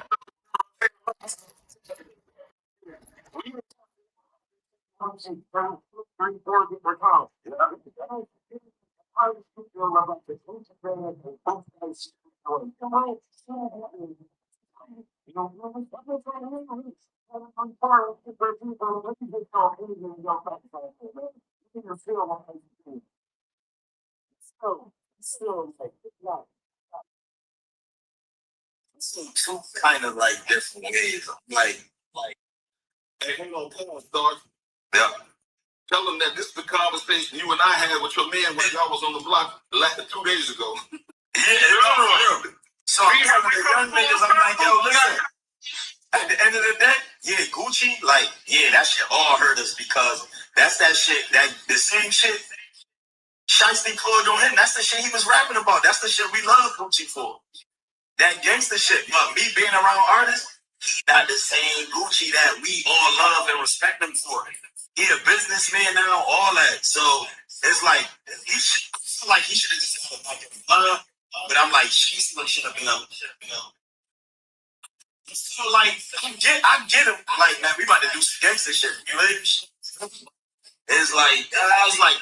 two kind of like different ways. Like, hey, hold on, pause, dog. Yeah. Tell them that this is the conversation you and I had with your man when y'all was on the block like 2 days ago. Yeah, so we have the young niggas. I'm like, yo, listen. At the end of the day, yeah, Gucci, like, yeah, that shit all hurt us because that's that shit, that the same shit. Shiesty Claude on him. That's the shit he was rapping about. That's the shit we love Gucci for. That gangster shit. But me being around artists, he got the same Gucci that we all love and respect him for. He a businessman now, all that. So it's like he should have just had a fucking but I'm like, she should have been up. So like I get him. Like, man, we about to do some gangster shit. You know? It's like I was like,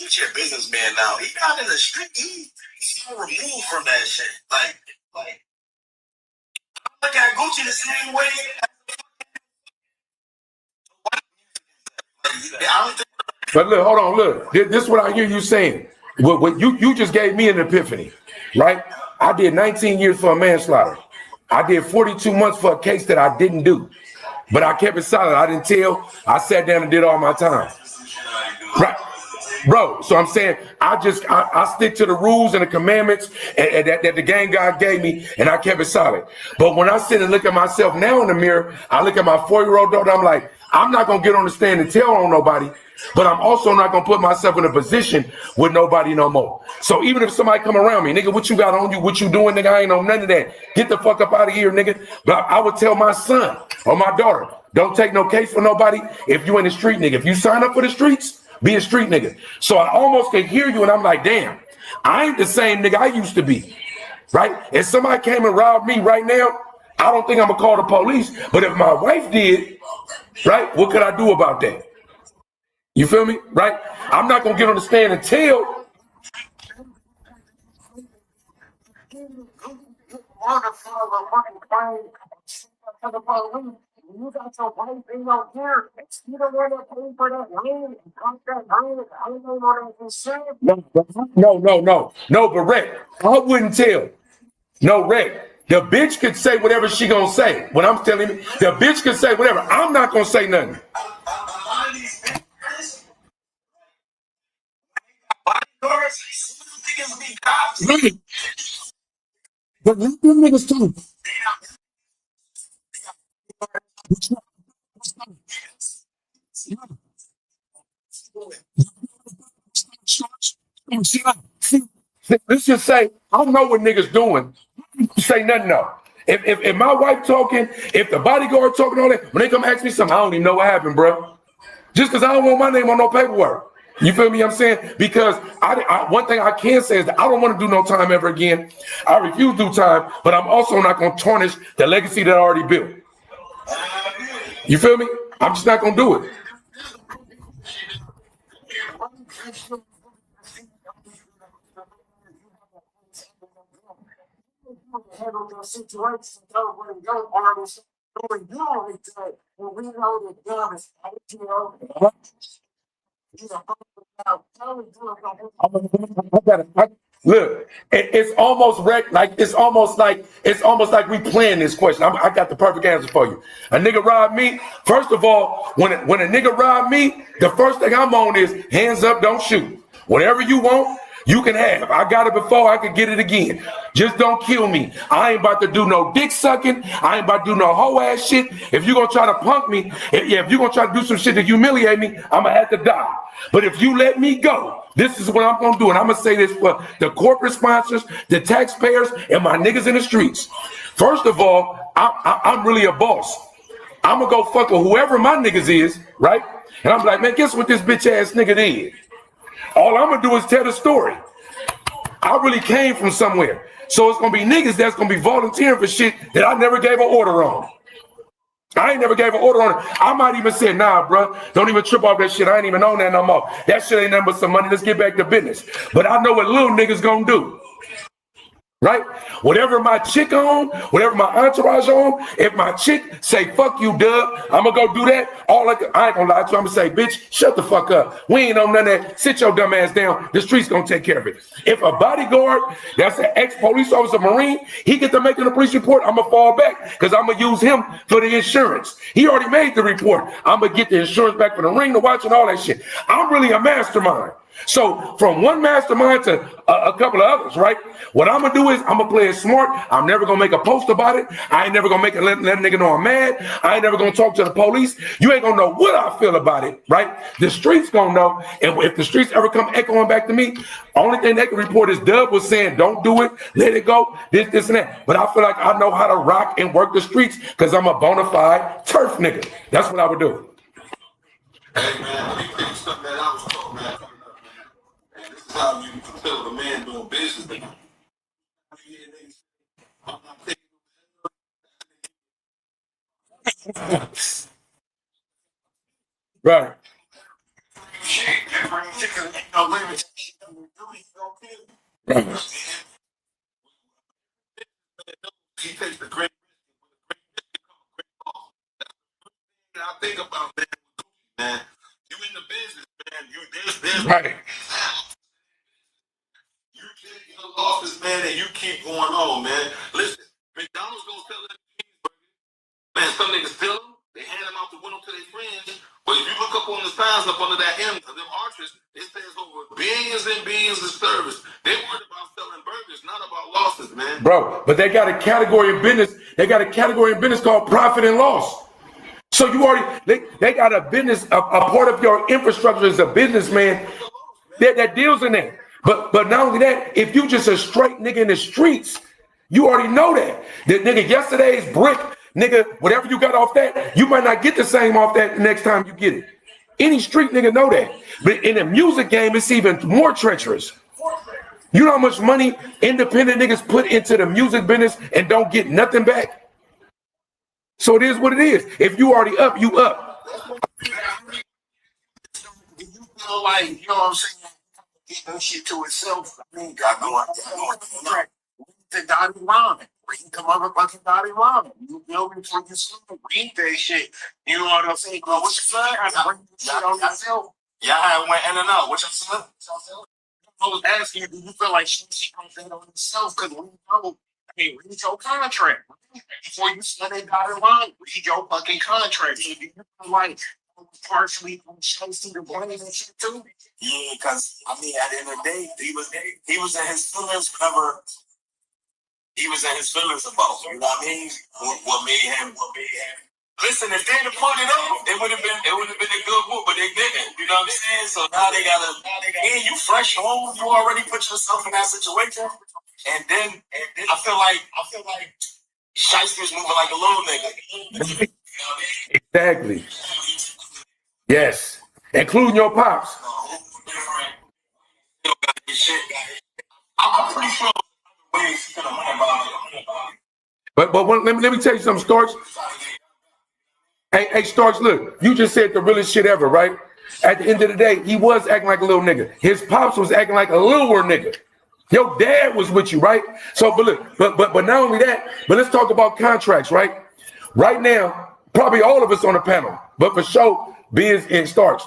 Gucci a businessman now. He got in the street. He's so removed from that shit. Like I look at Gucci the same way. But look, hold on, look. This is what I hear you saying. What you just gave me an epiphany, right? I did 19 years for a manslaughter. I did 42 months for a case that I didn't do. But I kept it silent. I didn't tell. I sat down and did all my time. Right. Bro, so I'm saying I stick to the rules and the commandments and that the gang God gave me, and I kept it solid. But when I sit and look at myself now in the mirror, I look at my 4-year-old daughter, I'm like, I'm not gonna get on the stand and tell on nobody, but I'm also not gonna put myself in a position with nobody no more. So even if somebody come around me, nigga, what you got on you, what you doing, nigga, I ain't on none of that. Get the fuck up out of here, nigga. But I would tell my son or my daughter, don't take no case for nobody if you in the street, nigga. If you sign up for the streets, be a street nigga. So I almost can hear you and I'm like, damn, I ain't the same nigga I used to be, right? If somebody came and robbed me right now, I don't think I'm gonna call the police. But if my wife did, right, what could I do about that? You feel me, right? I'm not gonna get on the stand and tell. You got your wife in your gear. You the one that paid for that land and got that land. I don't know what that is. No, but Rick, I wouldn't tell. No, Rick, the bitch could say whatever she gonna say. When I'm telling you, the bitch could say whatever. I'm not gonna say nothing. Right. But let them niggas talk. Let's just say, I don't know what niggas doing. Say nothing though. If my wife talking, if the bodyguard talking all that, when they come ask me something, I don't even know what happened, bro. Just because I don't want my name on no paperwork. You feel me? I'm saying? Because one thing I can say is that I don't want to do no time ever again. I refuse to do time, but I'm also not going to tarnish the legacy that I already built. You feel me? I'm just not going to do it. Handle those situations, don't bring your artists doing you only good. And we know that God is Look, it's almost like we playing this question. I got the perfect answer for you. A nigga robbed me. First of all, when a nigga robbed me, the first thing I'm on is hands up, don't shoot. Whatever you want, you can have. I got it before, I could get it again. Just don't kill me. I ain't about to do no dick sucking. I ain't about to do no hoe ass shit. If you gonna try to punk me, if you gonna try to do some shit to humiliate me, I'm gonna have to die. But if you let me go, this is what I'm gonna do. And I'm gonna say this for the corporate sponsors, the taxpayers, and my niggas in the streets. First of all, I'm really a boss. I'm gonna go fuck with whoever my niggas is, right? And I'm like, man, guess what this bitch ass nigga did? All I'm gonna do is tell the story. I really came from somewhere. So it's gonna be niggas that's gonna be volunteering for shit that I never gave an order on. I ain't never gave an order on it. I might even say, nah, bro, don't even trip off that shit. I ain't even on that no more. That shit ain't nothing but some money. Let's get back to business. But I know what little niggas gonna do. Right? Whatever my chick on, whatever my entourage on, if my chick say, fuck you, Dub, I'm gonna go do that. I ain't gonna lie to you, I'm gonna say, bitch, shut the fuck up. We ain't on none of that. Sit your dumb ass down. The street's gonna take care of it. If a bodyguard that's an ex-police officer, Marine, he get to making a police report, I'm gonna fall back because I'm gonna use him for the insurance. He already made the report. I'm gonna get the insurance back for the ring, the watch, and all that shit. I'm really a mastermind. So from one mastermind to a couple of others, right? What I'm gonna do is I'm gonna play it smart. I'm never gonna make a post about it. I ain't never gonna make it let a nigga know I'm mad. I ain't never gonna talk to the police. You ain't gonna know what I feel about it, right? The streets gonna know. And if the streets ever come echoing back to me, only thing they can report is Dub was saying, don't do it, let it go, this, and that. But I feel like I know how to rock and work the streets because I'm a bona fide turf nigga. That's what I would do. Hey man, let me tell you something that I was taught, man. And this is how you tell a man doing business. Right. Right. He takes the great I think about that, man. You in the business, man. There's Right. You take your losses, man, and you keep going on, man. Listen, McDonald's gonna sell that cheeseburger. Man, some niggas steal them, they hand them out the window to their friends. But if you look up on the signs up under that M, them arches, it says over billions and billions of service. They worried about selling burgers, not about losses, man. Bro, but they got a category in business. They got a category in business called profit and loss. So you already, they got a business, a part of your infrastructure as a businessman that deals in that. But not only that, if you just a straight nigga in the streets, you already know that. That nigga yesterday's brick, nigga, whatever you got off that, you might not get the same off that the next time you get it. Any street nigga know that. But in the music game, it's even more treacherous. You know how much money independent niggas put into the music business and don't get nothing back? So it is what it is. If you already up, you up. You feel like, you know what I'm saying, get that shit to itself. I mean, I know the Dottie Ramen. Read the motherfucking Dottie Ramen. You feel me? For yourself, read that shit. You know what I'm saying? What you say? I gotta bring this shit on yourself. Y'all had went in and out. What y'all saying? I was asking you, do you feel like she comes in on herself? Because we know, I mean, read your contract. Before you say they got it wrong, read your fucking contract. So do you feel like partially chasing the blame and shit too? Yeah, because I mean, at the end of the day, he was in his feelings whenever he was in his feelings about, you know what I mean? What made him. Listen, if they'd have put it on, it would have been a good move, but they didn't. You know what I'm saying? So now they gotta. Yeah, you fresh home. You already put yourself in that situation, and then I feel like Shiesty moving like a little nigga. Exactly. Yes. Including your pops. I'm pretty sure ways to win about it. But let me tell you something, Starks. Hey, Starks, look, you just said the realest shit ever, right? At the end of the day, he was acting like a little nigga. His pops was acting like a littler nigga. Your dad was with you, right? So, but look, but not only that, but let's talk about contracts, right? Right now, probably all of us on the panel, but for sure, Biz and Starks.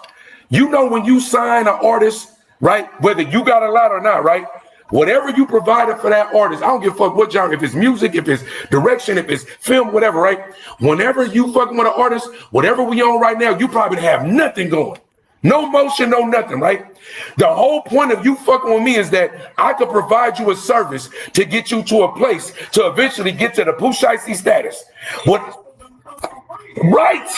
You know when you sign an artist, right? Whether you got a lot or not, right? Whatever you provided for that artist, I don't give a fuck what genre, if it's music, if it's direction, if it's film, whatever, right? Whenever you fucking with an artist, whatever we on right now, you probably have nothing going. No motion, no nothing, right? The whole point of you fucking with me is that I could provide you a service to get you to a place to eventually get to the Pushaisi status. What? Right.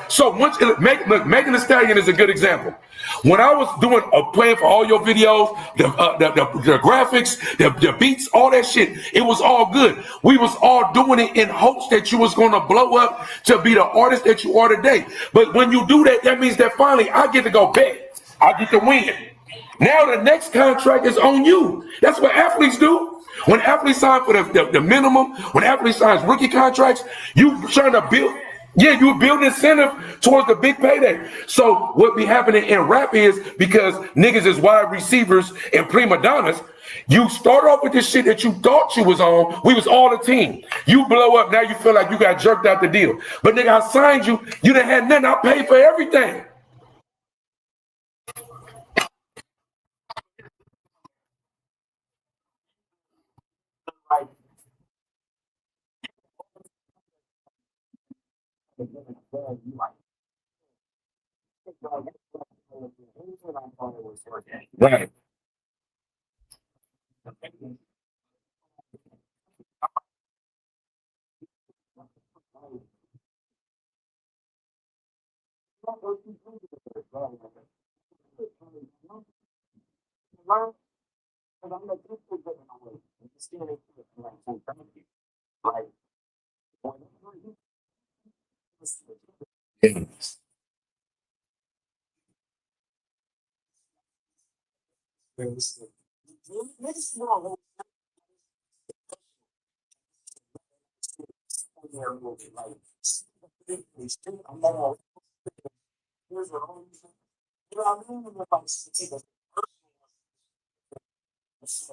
So once Megan Thee Stallion is a good example. When I was doing a plan for all your videos, the graphics, the beats, all that shit, it was all good. We was all doing it in hopes that you was gonna blow up to be the artist that you are today. But when you do that, that means that finally I get to go bet. I get to win. Now the next contract is on you. That's what athletes do. When athletes sign for the minimum, when athletes sign rookie contracts, you trying to build. Yeah, you build incentive towards the big payday. So what be happening in rap is because niggas is wide receivers and prima donnas, you start off with this shit that you thought you was on. We was all a team. You blow up, now you feel like you got jerked out the deal. But nigga, I signed you. You done had nothing. I paid for everything. Right.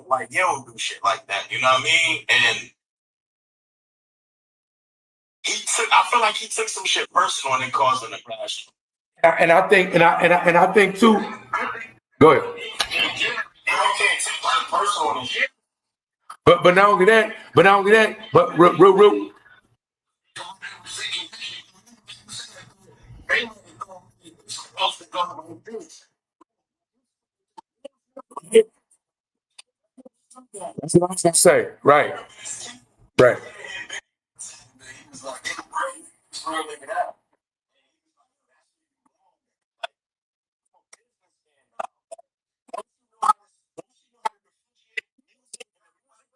Like, you don't do shit like that, you know what I mean? And I feel like he took some shit personal and it caused him to crash. And I think, and I think too. Go ahead. I can't take shit personal and shit. But not only that, but real. That's what I'm gonna say. Right. Right.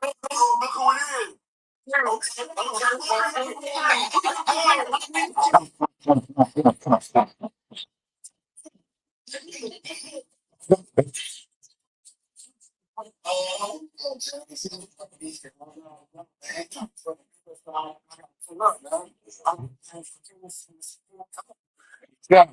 Look who it is. Yeah.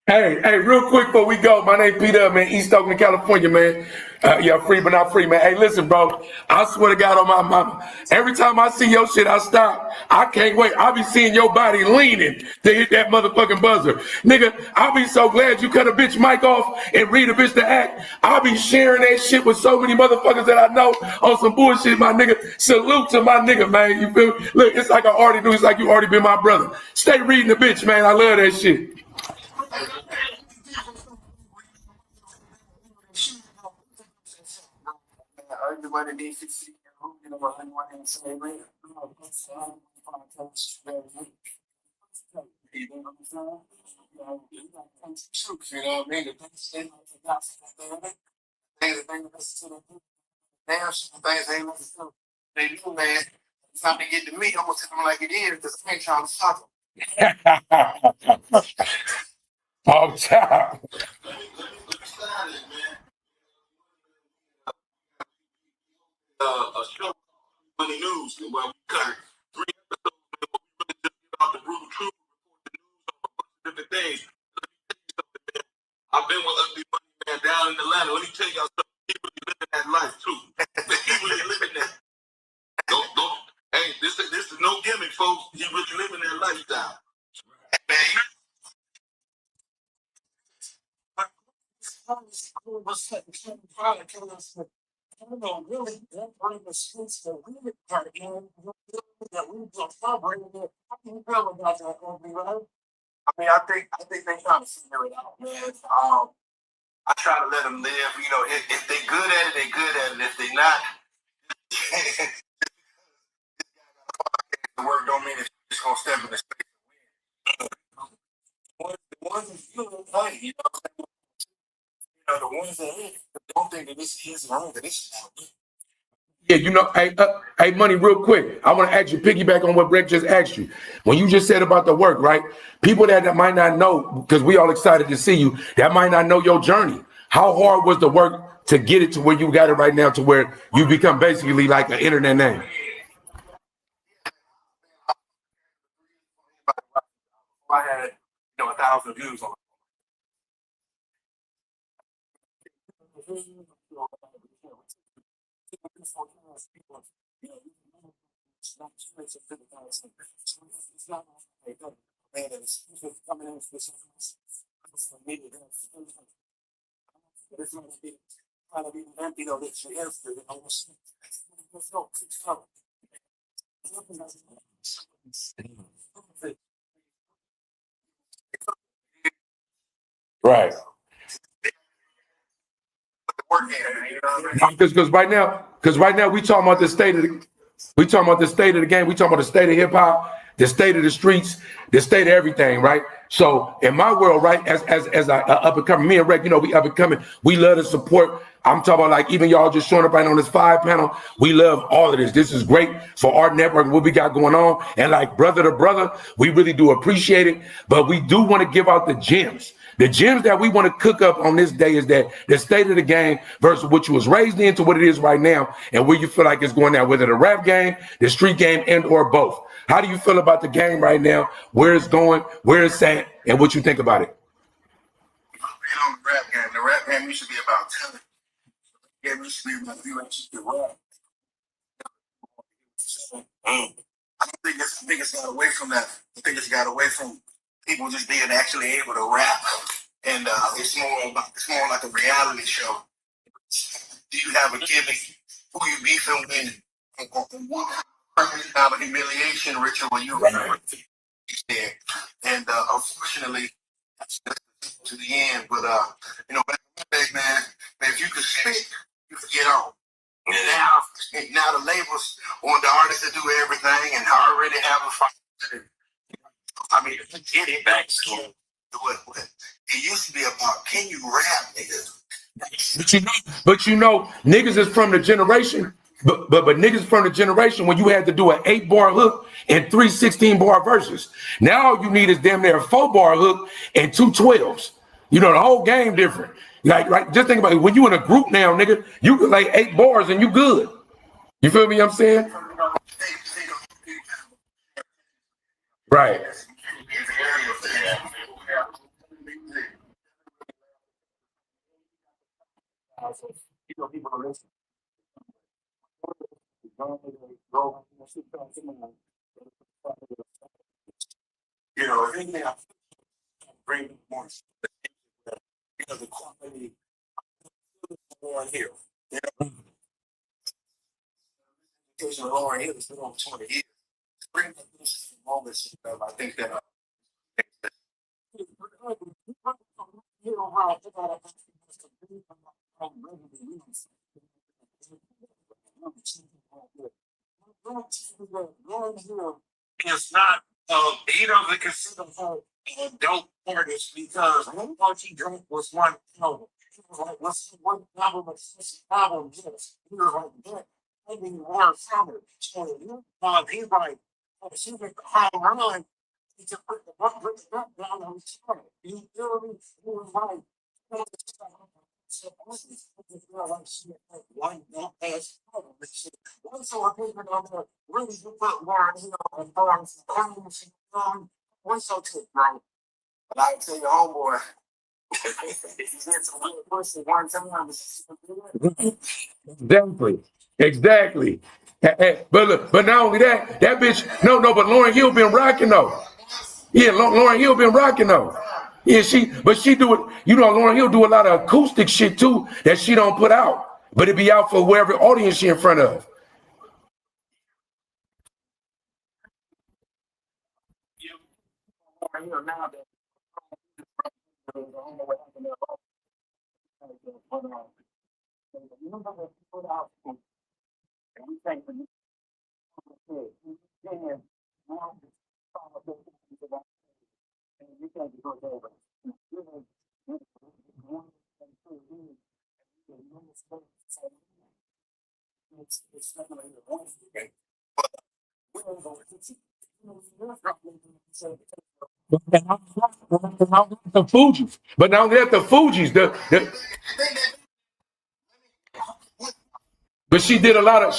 Hey, real quick before we go, my name Peter, man, East Oakland, California, man. Yeah, free but not free, man. Hey, listen, bro. I swear to God on my mama, every time I see your shit, I stop. I can't wait. I be seeing your body leaning to hit that motherfucking buzzer. Nigga, I be so glad you cut a bitch mic off and read a bitch to act. I be sharing that shit with so many motherfuckers that I know on some bullshit, my nigga. Salute to my nigga, man. You feel me? Look, it's like I already knew. It's like you already been my brother. Stay reading the bitch, man. I love that shit. Everybody needs to see, you know, anyone can say, you know, you know what I'm saying? You got to tell the truth, you know what I mean? The things they got something, things that they listen to the damn shit, things they listen to. They do, man. It's time to get to me. I'm gonna tell them like it is, because I ain't trying to stop them. Off top. A show on the news where we covered 3 episodes where we really just give out the brutal truth, report the news on a bunch of different things. Let me tell you something, man. I've been with Ugly Money Man down in Atlanta. Let me tell y'all something. He really living that life too. He really living that. Don't. Hey, this is no gimmick, folks. He really living that lifestyle. Man, I don't know, really, that bring the streets that we are in, that we just celebrated it. How do you feel about that, Obi, right? I mean, I think they trying to figure it out, man. I try to let them live. You know, if they good at it, they good at it. If they not, the work don't mean it's just gonna step in the space. The ones that feel okay, you know, the ones that don't think that this is wrong, that this is not. Yeah, you know, hey, Money, real quick. I want to ask you, piggyback on what Brett just asked you. When you just said about the work, right? People that might not know, because we all excited to see you, that might not know your journey. How hard was the work to get it to where you got it right now, to where you become basically like an internet name? I had, 1,000 views on Right. work here, you know what I mean? Because right now we talking about the state of the game. We talking about the state of hip hop, the state of the streets, the state of everything, right? So in my world, right, as I up and coming, me and Rec, we up and coming. We love to support. I'm talking about like even y'all just showing up right on this 5 panel. We love all of this. This is great for our network, what we got going on. And like brother to brother, we really do appreciate it. But we do want to give out the gems. The gems that we want to cook up on this day is that the state of the game versus what you was raised into what it is right now and where you feel like it's going now, whether the rap game, the street game, and or both. How do you feel about the game right now, where it's going, where it's at, and what you think about it? On the rap game. The rap game used to be about talent. The game used to be about you actually can rap. I think it's got away from that. I think it's got away from people just being actually able to rap, and it's more like a reality show. Do you have a gimmick? Who you beefing with? What kind of humiliation ritual you there? And unfortunately, that's to the end. But back in the day, man, if you could spit, you could get on. And now the labels want the artists to do everything and already have a fight. I mean, get it back to what it used to be about. Can you rap, nigga? But niggas is from the generation. But niggas from the generation when you had to do an 8-bar hook and 3 16-bar verses. Now all you need is damn near a 4-bar hook and 2 12s. The whole game different. Like, right? Just think about it. When you in a group now, nigga, you get like 8 bars and you good. You feel me? I'm saying? Right. Bring more. The quality Lauren Hill. Lauren Hill has been on 20 years. Bring those moments. I think that. It's not. He doesn't consider her a dope artist because all she drank was one album. He was like, "What's one album? What's album?" Yes, he was like that. Maybe more summer. So he's like, she went home run. He just put the butt down on his chart. You feel me? He was like, one ass album. So I think on the really you put Warren Hill and Barnes and what's so took, bro? But I tell your homeboy, Exactly. But not only that bitch, but Lauren Hill been rocking though. Yeah, Lauren Hill been rocking though. Yeah, she do it. Lauren Hill do a lot of acoustic shit too that she don't put out, but it be out for wherever audience she in front of. The Fugees, but now that the Fugees, But she did a lot of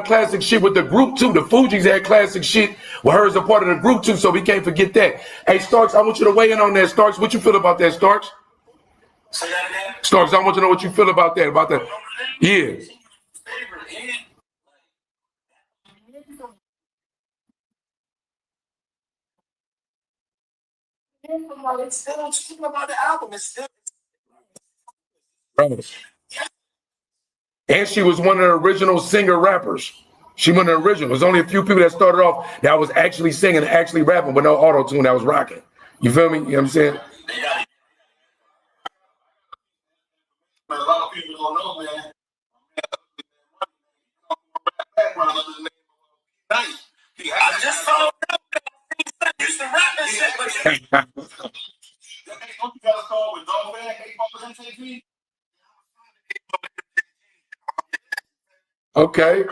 classic shit with the group too. The Fugees had classic shit with her as a part of the group too, so we can't forget that. Hey Starks, I want you to weigh in on that. Starks, what you feel about that, Starks? Say that again. Starks, I want you to know what you feel about that. Yeah. It's still talking about the album. It's still. Right. And she was one of the original singer rappers. She was one of the original. There's only a few people that started off that was actually singing, actually rapping with no auto tune that was rocking. You feel me? You know what I'm saying? Man, a lot of people don't know, man. I just found out that I used to rap and shit, but Don't you got a song with Dog Man, 8 Okay.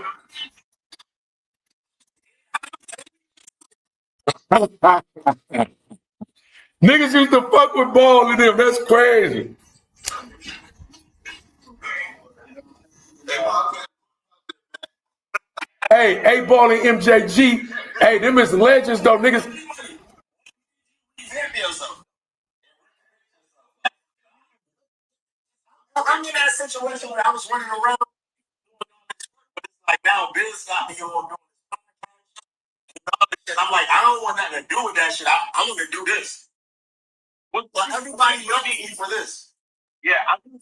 Niggas used to fuck with Ball and them. That's crazy. Hey, 8Ball and MJG. Hey, them is legends though, niggas. I'm in that situation where I was running around. Like now, Biz got me on doing shit. I'm like, I don't want nothing to do with that shit. I want to do this. But everybody love me for this. Yeah, I do.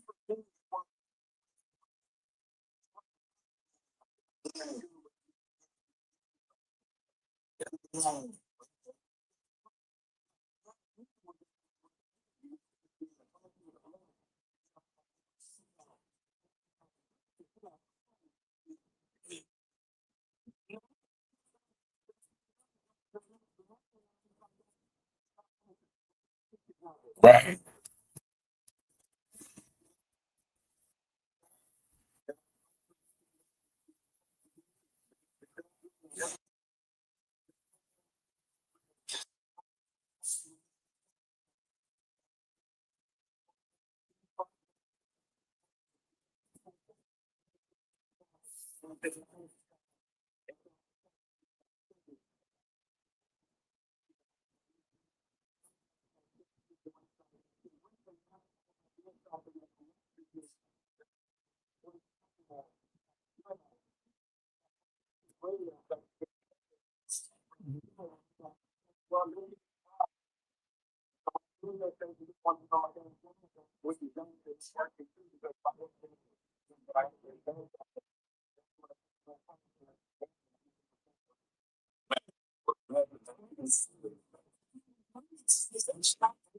Right.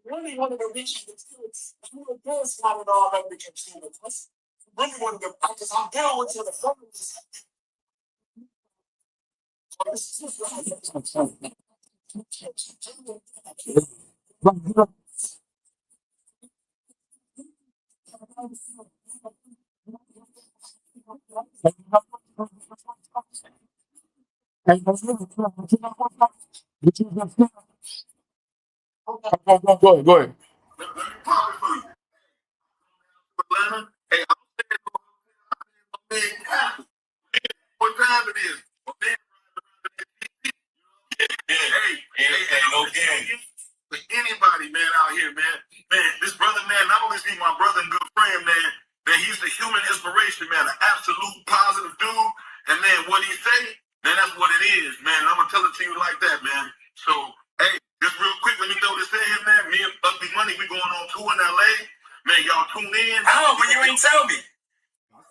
Really wanted to reach the kids. You were this not at all like the computer. Really wanted to, because I'm dealing with the phones. Go ahead. Let me pop it for you. Atlanta. Hey, I'm saying, what time it is? Hey, no game. For anybody, man, out here, man. Man, this brother, man, not only is he my brother and good friend, man, he's the human inspiration, man, an absolute positive dude. And man, what he say, man, that's what it is, man. I'm gonna tell it to you like that, man. So, hey, just real quick, let me throw this in here, man. Me and Ugly Money, we going on tour in LA. Man, y'all tune in. How? But you ain't tell me.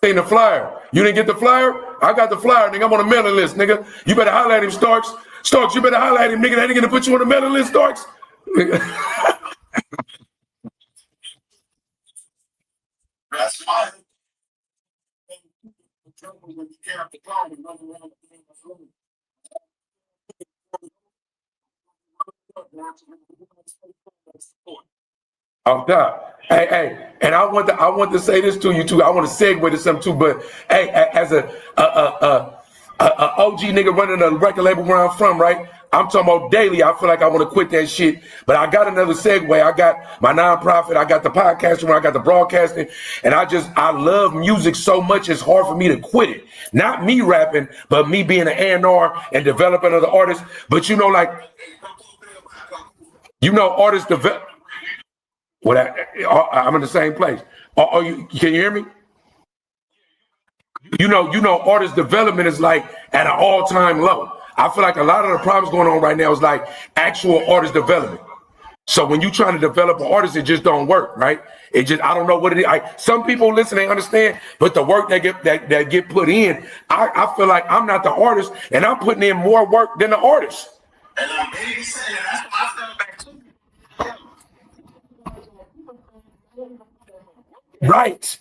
Seen the flyer. You didn't get the flyer? I got the flyer, nigga. I'm on the mailing list, nigga. You better holler at him, Starks. Starks, you better holler at him, nigga. That ain't gonna put you on the mailing list, Starks. That's fine. Off top. Hey, and I want to say this to you too. I want to segue to something too, but hey, as a OG nigga running a record label where I'm from, right? I'm talking about daily. I feel like I want to quit that shit. But I got another segue. I got my nonprofit. I got the podcasting. I got the broadcasting. And I love music so much. It's hard for me to quit it. Not me rapping, but me being an A&R and developing other artists. But artists develop. I'm in the same place. Can you hear me? Artist development is like at an all-time low. I feel like a lot of the problems going on right now is like actual artist development. So when you're trying to develop an artist, it just don't work, right? I don't know what it is. Some people listen, they understand, but the work that get put in, I feel like I'm not the artist, and I'm putting in more work than the artist. And I'm maybe saying that's why I fell back to. Right.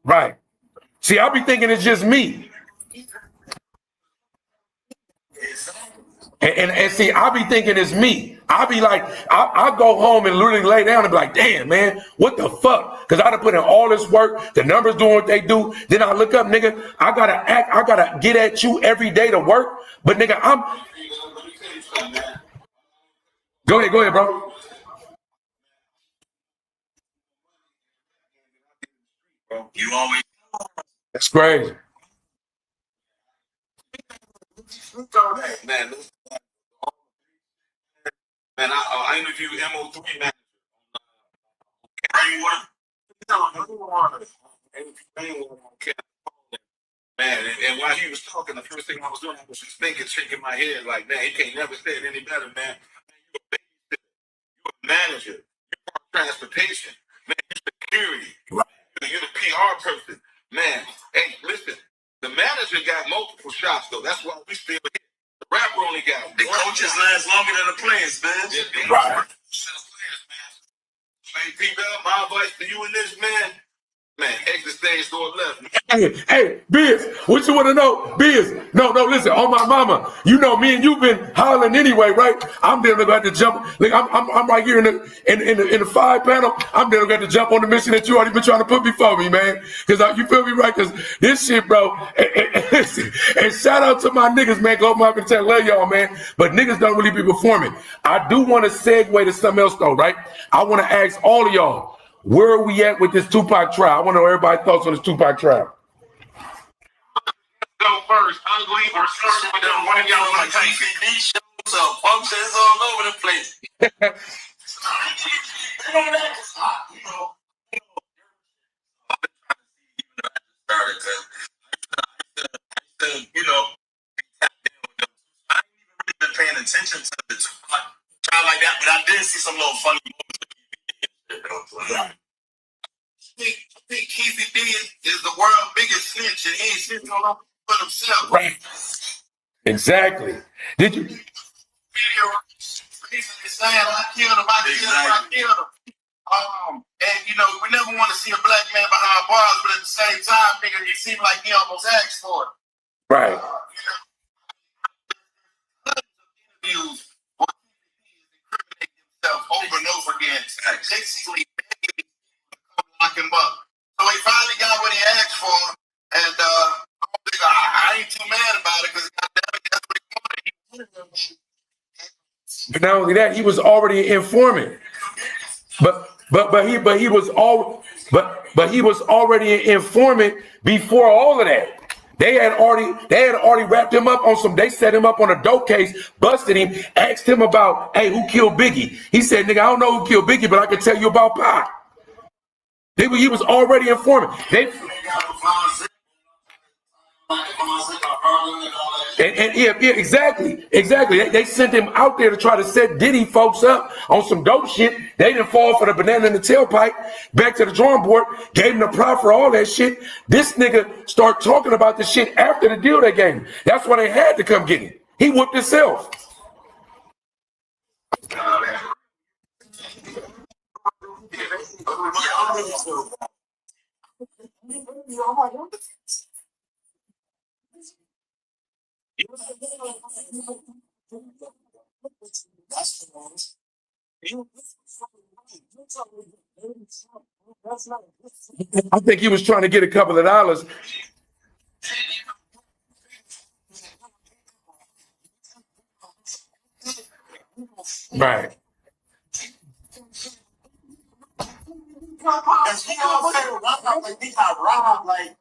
Right. See, I be thinking it's just me. And see, I be thinking it's me. I be like, I go home and literally lay down and be like, damn, man, what the fuck? Because I done put in all this work, the numbers doing what they do. Then I look up, nigga, I gotta get at you every day to work. But nigga, Go ahead, bro. You always. That's crazy. Man, I interviewed MO3 man. Man, and while he was talking, the first thing I was doing, I was just thinking, shaking my head, like, man, he can't never say it any better, man. You're a manager, you're transportation, man, you're security, you're the PR person, man. Hey, listen, the manager got multiple shots though. That's why we still here. The rapper only got the coaches last longer than the players, man. Right. Hey, people, my advice to you in this, man, exit stage door left. Hey, Biz, what you want to know? Biz, no, listen, on my mama, me and you been hollering anyway, right? I'm there to go to jump. Like I'm right here in the 5 panel. I'm there to go to jump on the mission that you already been trying to put before me, man. Because you feel me, right? Because this shit, bro. And shout out to my niggas, man. Go up and tell love y'all, man. But niggas don't really be performing. I do want to segue to something else though, right? I want to ask all of y'all. Where are we at with this Tupac trial? I want to know everybody's thoughts on this Tupac trial. Go first, ugly or certain with them one of y'all like TCD shows up, functions all over the place. I ain't even really been paying attention to the trial like that, but I did see some little funny moments. I think Keefe D is the world's biggest snitch, and he ain't snitching on for himself. Right. Exactly. Did you? Basically saying, I killed him. And we never want to see a black man behind bars, but at the same time, nigga, it seemed like he almost asked for it. Right. Interviews where he incriminating himself over and over again, basically lock him up. So he finally got what he asked for, and I ain't too mad about it because that's what he wanted. But not only that, he was already an informant. But he was already an informant before all of that. They had already wrapped him up on some. They set him up on a dope case, busted him, asked him about, hey, who killed Biggie? He said, nigga, I don't know who killed Biggie, but I can tell you about Pac. He was already informant. Yeah, exactly. They sent him out there to try to set Diddy folks up on some dope shit. They didn't fall for the banana in the tailpipe. Back to the drawing board, gave him the prop for all that shit. This nigga start talking about the shit after the deal they gave him. That's why they had to come get him. He whooped himself. I think he was trying to get a couple of dollars. Right. Cause he like he got robbed. Like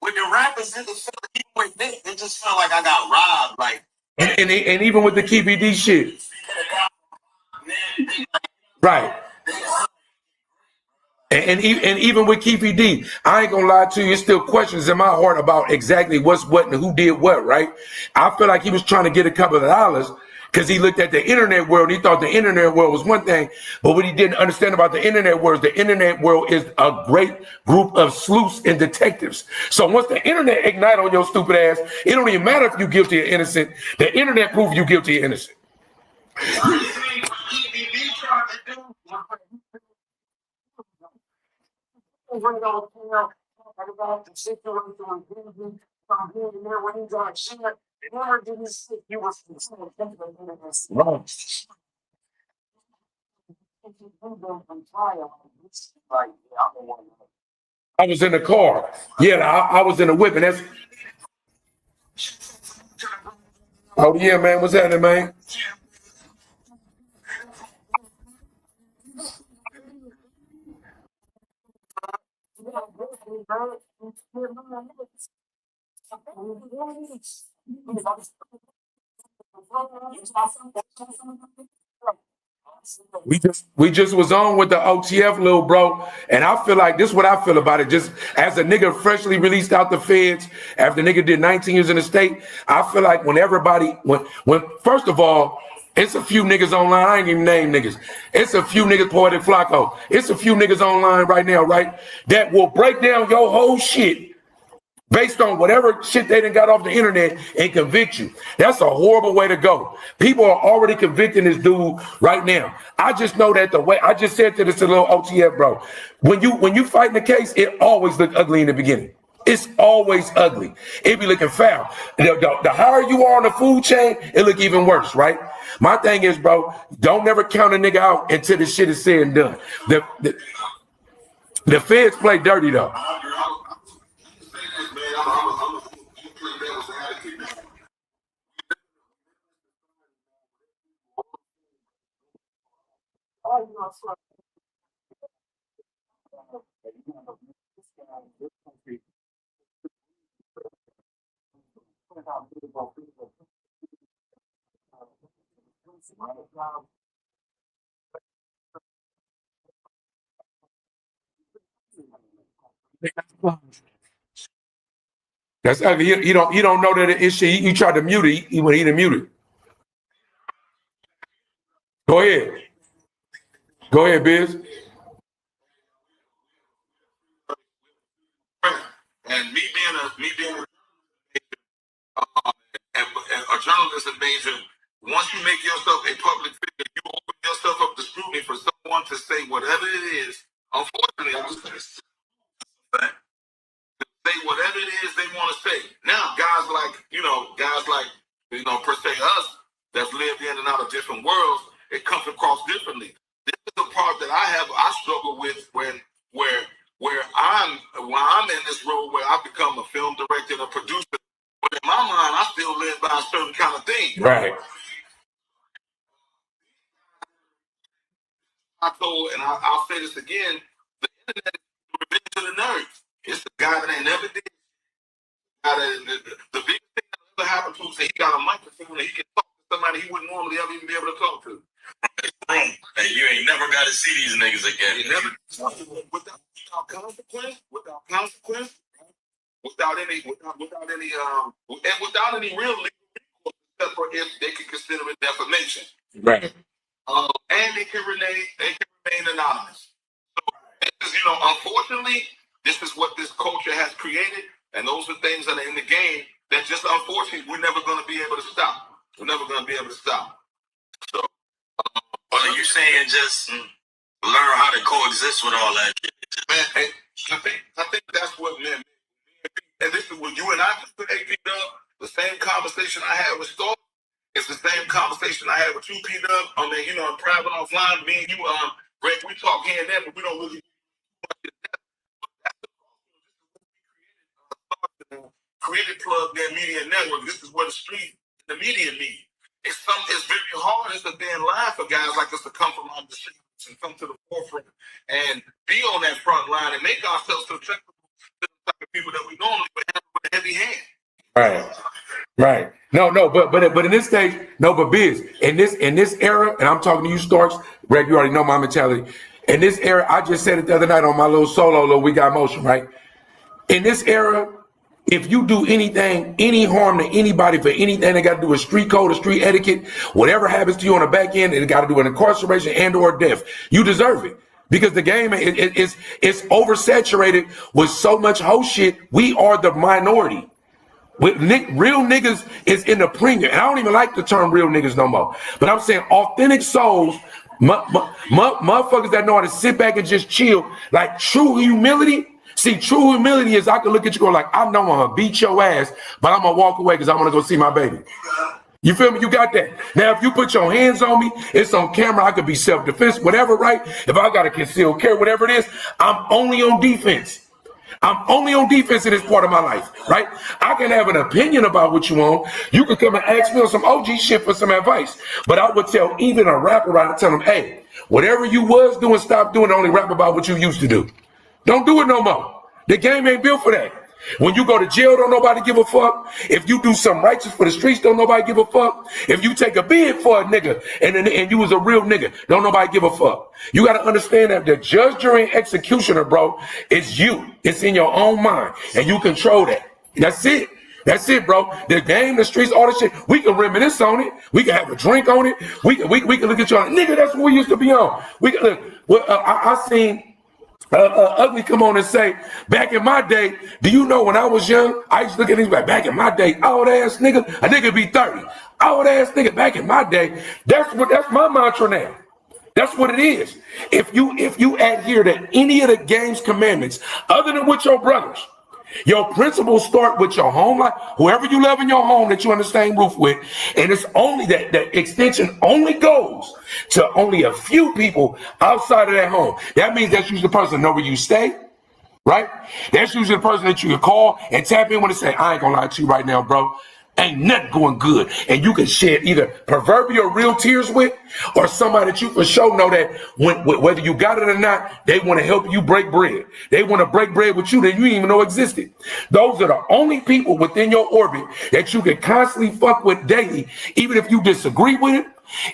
with the rappers in the film, even with Nick, it just felt like I got robbed. Like And even with the KPD shit. Right. And even with Keefy D, I ain't gonna lie to you, it's still questions in my heart about exactly what's what and who did what, right? I feel like he was trying to get a couple of dollars because he looked at the internet world and he thought the internet world was one thing, but what he didn't understand about the internet world is the internet world is a great group of sleuths and detectives. So once the internet ignite on your stupid ass, it don't even matter if you're guilty or innocent. The internet proves you guilty or innocent. About the situation from here and there when he got shot. Never did he say he was Right. I was in the car. Yeah, I was in the whip, and that's. Oh yeah, man, what's happening, man? We just was on with the OTF, little bro, and I feel like this is what I feel about it. Just as a nigga freshly released out the feds after nigga did 19 years in the state, I feel like when first of all, it's a few niggas online. I ain't even name niggas. It's a few niggas, Poetic Flacco. It's a few niggas online right now, right? That will break down your whole shit based on whatever shit they done got off the internet and convict you. That's a horrible way to go. People are already convicting this dude right now. I just know that the way I just said to this little OTF, bro, when you fighting the case, it always look ugly in the beginning. It's always ugly. It be looking foul. The higher you are on the food chain, it look even worse, right? My thing is, bro, don't never count a nigga out until this shit is said and done. The feds play dirty though. That's ugly. You don't know that it's shit. You tried to mute it when he didn't mute it. Go ahead. Go ahead, Biz. And me being a journalism major, once you make yourself a public figure, you open yourself up to scrutiny for someone to say whatever it is. Unfortunately, I'm just going to say whatever it is they want to say. Now, guys like per se us that's lived in and out of different worlds, it comes across differently. This is the part that I struggle with where I'm in this role where I become a film director and a producer. But in my mind, I still live by a certain kind of thing. Right. I'll say this again, the internet is revenge to the nerds. It's the guy that ain't never did. The biggest thing that ever happened to him is he got a microphone and he can talk to somebody he wouldn't normally ever even be able to talk to. Room. And you ain't never got to see these niggas again. You never without consequence, without any and without any real legal recourse, except for if they can consider it defamation. Right. And they can remain anonymous. So, unfortunately, this is what this culture has created, and those are things that are in the game that just unfortunately we're never going to be able to stop. We're never going to be able to stop. So, are you saying just learn how to coexist with all that shit? Man, I think that's what men. And this is what you and I just put AP Dub. The same conversation I had with Storm. It's the same conversation I had with you, P Dub. I mean, in private offline, me and you Greg, we talk here and there, but we don't really created plug their media network. This is where the street, the media meet. It's very hard. It's a damn line for guys like us to come from under the streets and come to the forefront and be on that front line and make ourselves susceptible to the type of people that we normally would handle with a heavy hand. Right. Right. No, but in this stage, no, but Biz, in this era, and I'm talking to you, Starks, Greg, you already know my mentality. In this era, I just said it the other night on my little solo, We Got Motion, right? In this era, if you do anything, any harm to anybody for anything that got to do with street code or street etiquette, whatever happens to you on the back end, it got to do with incarceration and or death. You deserve it. Because the game is oversaturated with so much whole shit. We are the minority. Real niggas is in the premium. And I don't even like the term real niggas no more. But I'm saying authentic souls, motherfuckers that know how to sit back and just chill. Like true humility. See, true humility is I can look at you and go like, I know I'm gonna beat your ass, but I'm gonna walk away because I'm gonna go see my baby. You feel me? You got that. Now, if you put your hands on me, it's on camera. I could be self-defense, whatever, right? If I got to conceal carry, whatever it is, I'm only on defense. I'm only on defense in this part of my life, right? I can have an opinion about what you want. You could come and ask me on some OG shit for some advice. But I would tell even a rapper, I would tell him, hey, whatever you was doing, stop doing. Only rap about what you used to do. Don't do it no more. The game ain't built for that. When you go to jail, don't nobody give a fuck. If you do something righteous for the streets, don't nobody give a fuck. If you take a bid for a nigga and you was a real nigga, don't nobody give a fuck. You got to understand that the judge, jury, and executioner, bro, is you. It's in your own mind, and you control that. That's it. That's it, bro. The game, the streets, all this shit. We can reminisce on it. We can have a drink on it. We can look at you on, nigga, that's what we used to be on. We can look. Well, I seen Ugly come on and say, back in my day, do you know when I was young, I used to look at these like, back in my day, old ass nigga, a nigga be 30. Old ass nigga, back in my day, that's my mantra now. That's what it is. If you adhere to any of the game's commandments, other than with your brothers, your principles start with your home life, whoever you love in your home that you under the same roof with, and it's only that the extension only goes to only a few people outside of that home. That means that's usually the person that know where you stay, right? That's usually the person that you can call and tap in when they say, I ain't gonna lie to you right now, bro. Ain't nothing going good. And you can shed either proverbial real tears with, or somebody that you for sure know that whether you got it or not, they want to help you break bread. They want to break bread with you that you didn't even know existed. Those are the only people within your orbit that you can constantly fuck with daily, even if you disagree with it,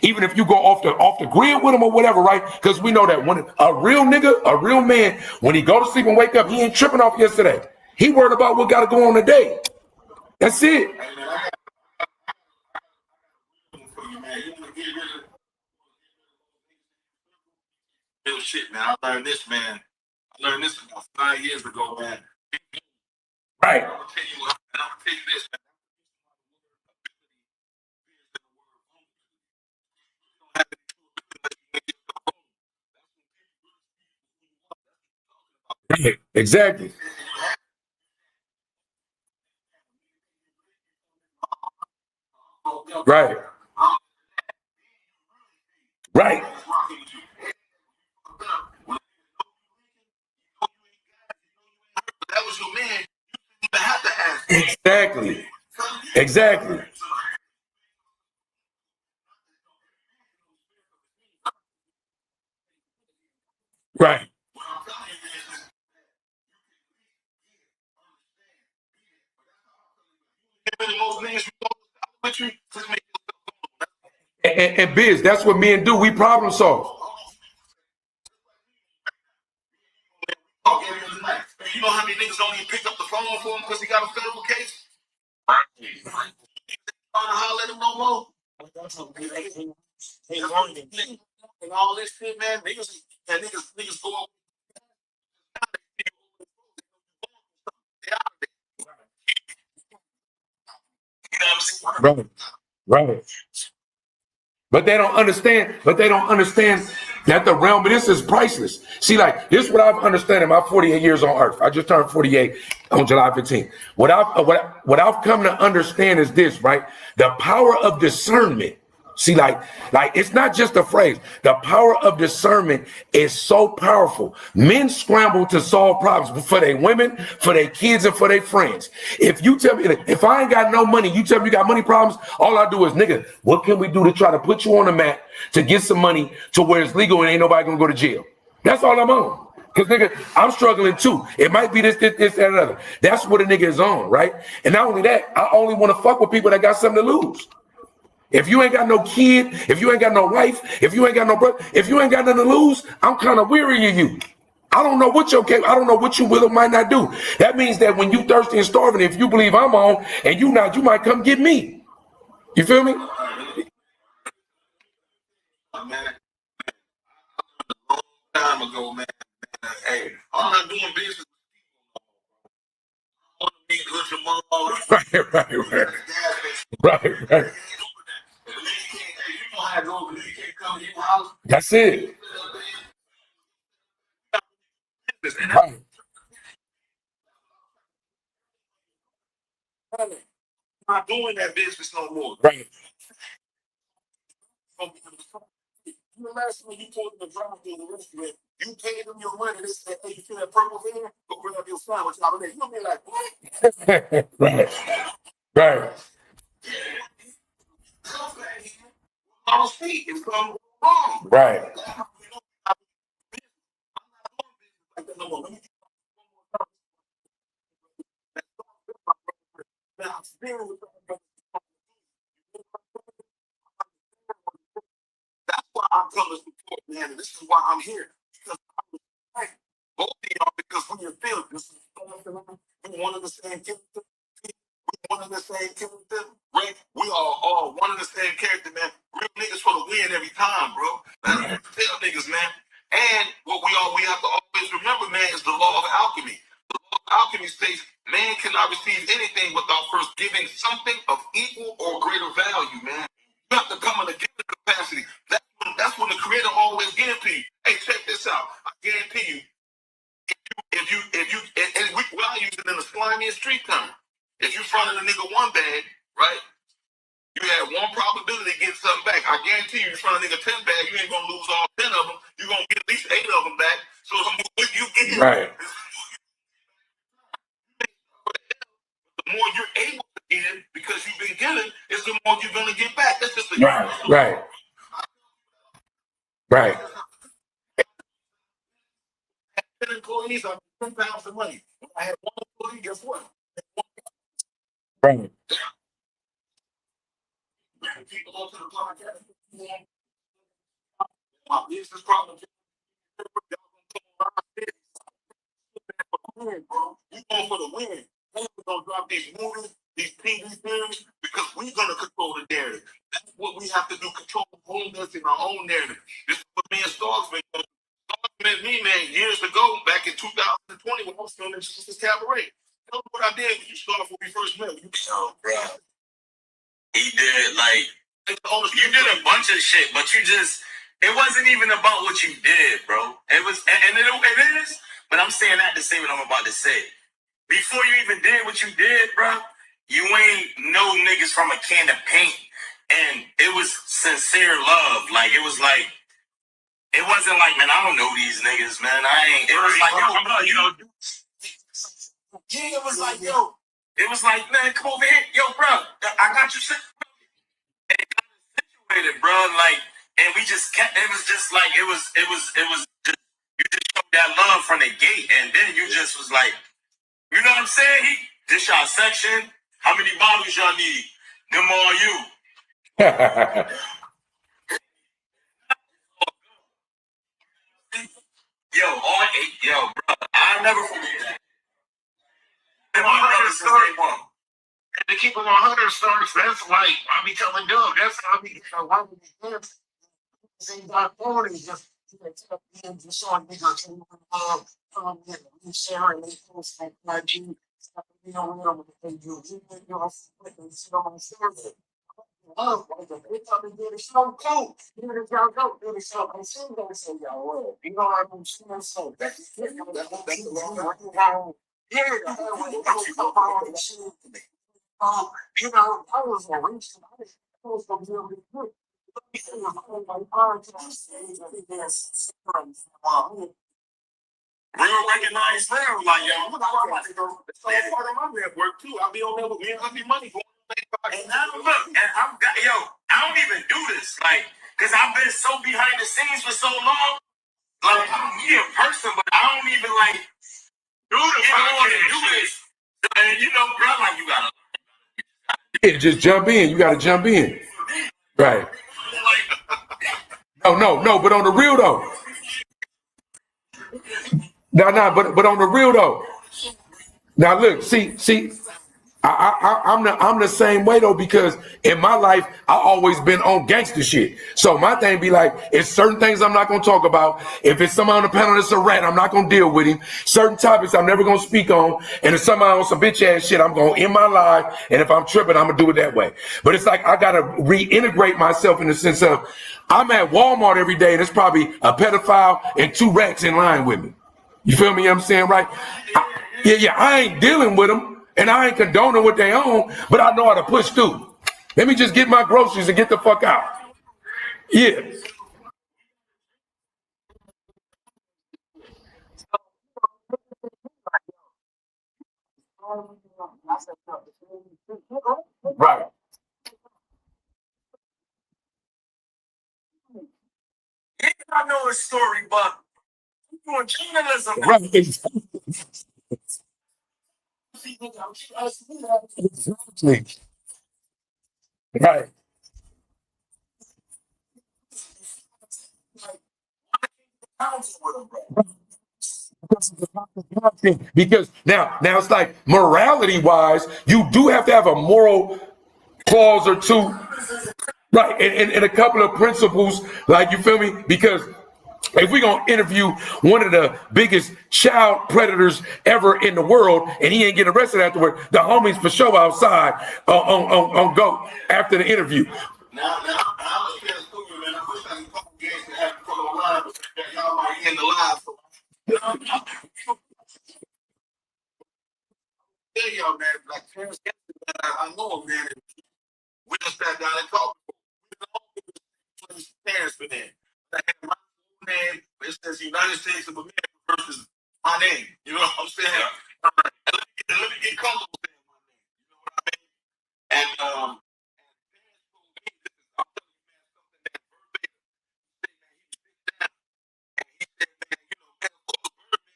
even if you go off the grid with them or whatever, right? Because we know that when a real nigga, a real man, when he go to sleep and wake up, he ain't tripping off yesterday. He worried about what got to go on today. That's it. Real shit, man. I learned this, man. I learned this about 5 years ago, man. Right. I'm gonna tell you this, man. Exactly. Right. Right. That was your man. You didn't even have to ask. Exactly. Exactly. Right. And Biz, that's what men do. We problem solve. You know how many niggas don't even pick up the phone for him because he got a federal case? Holler at him no more. And all this shit, man, niggas go up. Right. Right. But they don't understand that the realm of this is priceless. See, like, this is what I've understood in my 48 years on earth. I just turned 48 on July 15th. What I've come to understand is this, right? The power of discernment See, like it's not just a phrase. The power of discernment is so powerful. Men scramble to solve problems for their women, for their kids, and for their friends. If you tell me, if I ain't got no money, you tell me you got money problems, all I do is, nigga, what can we do to try to put you on the map to get some money to where it's legal and ain't nobody gonna go to jail? That's all I'm on. Cause nigga, I'm struggling too. It might be this, that, and other. That's what a nigga is on, right? And not only that, I only want to fuck with people that got something to lose. If you ain't got no kid, if you ain't got no wife, if you ain't got no brother, if you ain't got nothing to lose, I'm kind of weary of you. I don't know what I don't know what you will or might not do. That means that when you thirsty and starving, if you believe I'm on and you not, you might come get me. You feel me? Man, long time ago, man. Hey, I'm not doing business. I want to meet good tomorrow. Right. That's it. Right. Not doing that business no more. Right. You last when you told them to drive through the restaurant, you paid them your money. They said, "Hey, you feel that purple van? Go grab your sandwich out of there." You'll be like, "What?" Right. Our state is going wrong. Right. That's why I'm coming to support, man. And this is why I'm here. Because I respect both of y'all because when you feel this is we one of the same character. We one of the same character. Right? We are all one of the same character, man. Real niggas for the win every time, bro. That's what I tell niggas, man. And what we have to always remember, man, is the law of alchemy. The law of alchemy states man cannot receive anything without first giving something of equal or greater value, man. You have to come in a given capacity. That's when the creator always gives to you. Hey, check this out. I guarantee you, and I use it in the slimiest street term. If you fronted a nigga one bag, right, you had one probability to get something back. I guarantee you, front a nigga 10 bags, you ain't gonna lose all 10 of them. You're gonna get at least 8 of them back. So what you get, Right. the more you're able to give because you've been given, is the more you're gonna get back. That's just a Right. Right. 10 employees, I'm 10 pounds of money. When I had one employee, guess what? Right. People go to the podcast. My business problem. You going for the win. We're gonna drop these movies, these TV series, because we're gonna control the narrative. That's what we have to do, control our own destiny, our own narrative. This is what me and Starks been. Starks met me, man, years ago, back in 2020 when I was filming Jesus Cabaret. Tell me what I did when you started when we first met. Oh, bro. He did, like, you did a bunch of shit, but it wasn't even about what you did, bro. It was, and it is, but I'm saying that to say what I'm about to say. Before you even did what you did, bro, you ain't know niggas from a can of paint, and it was sincere love. Like, it was like, it wasn't like, man, I don't know these niggas, man. It was like, yo, bro, you know. Yeah, it was like, yo. It was like, man, come over here. Yo, bro, I got you situated, bro. Like, and we just kept, it was just like, it was just, you just showed that love from the gate. And then you just was like, you know what I'm saying? This y'all section. How many bottles y'all need? Them all you. Yo, bro, I'll never forget that. And my brother since day one. And to keep it 100 stars, that's like I be telling Doug. That's how I be. Why would you dance? Same Doc Forty just just showing niggas sharing they post like IG. You know whatever they do. You know and sit on Thursday. Oh, they tell me do the show cool. You know y'all go do the show. I'm sure they say y'all will. You know what I'm saying? So that's yeah. You know, I was a reach. I was gonna be able to do it. Real recognized real, like yo, It's part of my network too. I'll be on there with me and Lucky Money going. and now look, and I don't even do this, like, cause I've been so behind the scenes for so long. Like, I'm here in person, but I don't even like do this. And you know, bro, like you gotta Yeah, just jump in. You got to jump in. Right. No, but on the real though. But on the real though. Now look, see, I'm the same way though, because in my life I always been on gangster shit. So my thing be like, it's certain things I'm not gonna talk about. If it's somebody on the panel that's a rat, I'm not gonna deal with him. Certain topics I'm never gonna speak on. And if somebody on some bitch ass shit, I'm gonna end my life. And if I'm tripping, I'm gonna do it that way. But it's like I gotta reintegrate myself in the sense of I'm at Walmart every day and there's probably a pedophile and 2 rats in line with me. You feel me? I'm saying, right? I ain't dealing with them. And I ain't condoning what they own, but I know how to push through. Let me just get my groceries and get the fuck out. Yeah. Right. yeah, I know a story, but I'm doing journalism. Right. Exactly. Right. Because now it's like morality wise, you do have to have a moral clause or two, right? And a couple of principles, like, you feel me? Because if we're gonna interview one of the biggest child predators ever in the world and he ain't getting arrested afterward, the homies for sure outside on go after the interview. Now, I'm a fan of Cookout, man. I wish I could talk games and have to put on live, but y'all might end the live. So, tell y'all, man, like Terrence Gadsden, man, I know him, man. And we just sat down and talked. Parents been in. I had my name. It says United States of America versus my name. You know what I'm saying? And let me get comfortable saying my name. You know what I mean?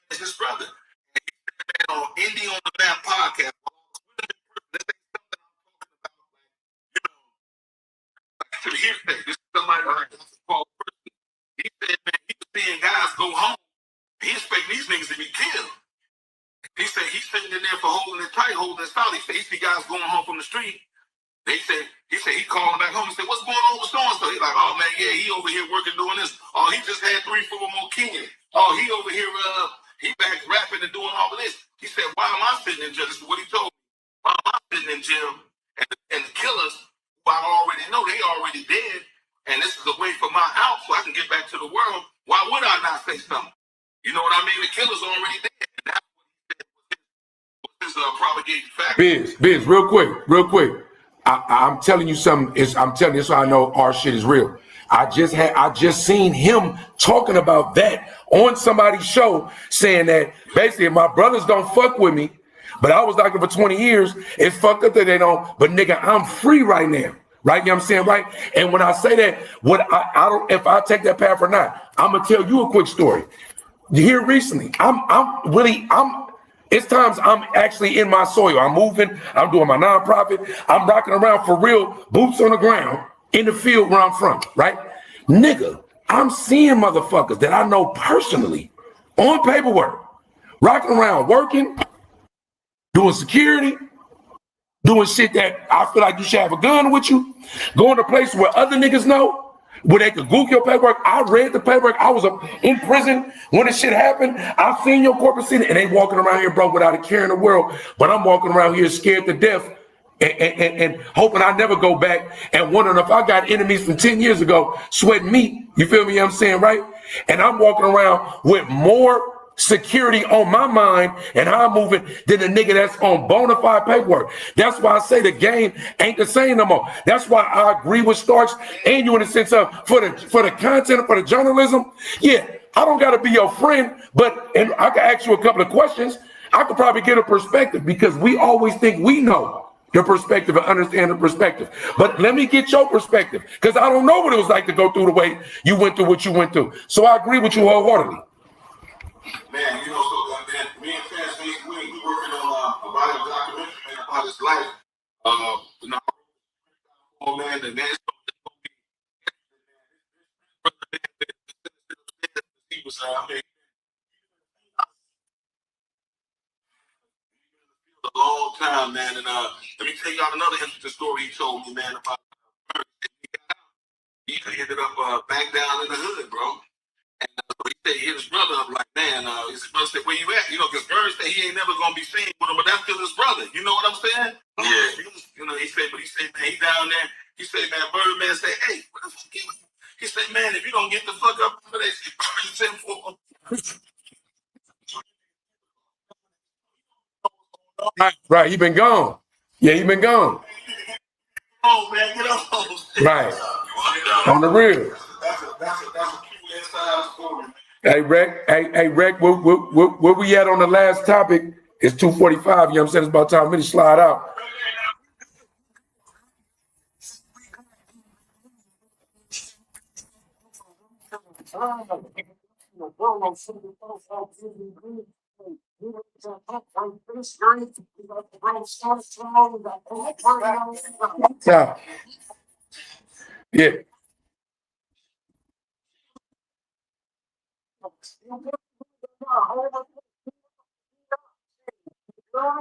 And it's his brother. And he said, man, on Indie on the Map podcast, to the hearsay. This is somebody called person. He said, man, he was seeing guys go home. He expecting these niggas to be killed. He said he's sitting in there for holding it tight, holding it solid. He said he see guys going home from the street. He said he called him back home. He said, what's going on with so-and-so? He's like, oh man, yeah, he over here working doing this. Oh, he just had 3-4 more kids. Oh, he over here, he back rapping and doing all of this. He said, why am I sitting in jail? This is what he told me. Why am I sitting in jail? And the killers, who I already know, they already dead. And this is a way for my out so I can get back to the world. Why would I not say something? You know what I mean? The killer's already dead. And that's what he said was his propagating fact. Biz, real quick. I'm telling you something. I'm telling you so I know our shit is real. I just seen him talking about that on somebody's show, saying that basically if my brothers don't fuck with me, but I was knocking for 20 years, it's fucked up that they don't. But nigga, I'm free right now. Right? You know what I'm saying? Right? And when I say that, what I don't, if I take that path or not, I'm gonna tell you a quick story. Here recently, it's times I'm actually in my soil. I'm moving, I'm doing my nonprofit, I'm rocking around for real, boots on the ground, in the field where I'm from, right? Nigga, I'm seeing motherfuckers that I know personally on paperwork, rocking around, working, doing security, doing shit that I feel like you should have a gun with you, going to places where other niggas know, where they could Google your paperwork. I read the paperwork. I was in prison when this shit happened. I seen your corporate city, and they walking around here, bro, without a care in the world. But I'm walking around here scared to death and hoping I never go back and wondering if I got enemies from 10 years ago sweating meat. You feel me? I'm saying, right? And I'm walking around with more security on my mind and how I'm moving than the nigga that's on bona fide paperwork. That's why I say the game ain't the same no more. That's why I agree with Starks and you in the sense of for the content, for the journalism. Yeah, I don't gotta be your friend, but and I can ask you a couple of questions. I could probably get a perspective because we always think we know the perspective and understand the perspective. But let me get your perspective because I don't know what it was like to go through the way you went through what you went through. So I agree with you wholeheartedly. Man, you know, so man, me and Fast Face, we working on a body of documentary man, about his life. You know, oh man, the man, he was, I mean, a long time, man. And let me tell y'all another interesting story he told me, man, about he ended up back down in the hood, bro. And he said he hit his brother up like, man, his brother said, where you at? You know, because Burns said he ain't never gonna be seen with him, but that's still his brother. You know what I'm saying? Yeah. You know, he said, man, he down there. He said, man, Birdman said, hey, what the fuck you? He said, man, if you don't get the fuck up for that shit, Burns said for him. Right, he been gone. Yeah, he been gone. Oh man, get on. Right. On the real. That's a cute inside story, man. Hey, Rec, where we at on the last topic? It's 2:45, you know what I'm saying? It's about time for me to slide out. Yeah. Yeah.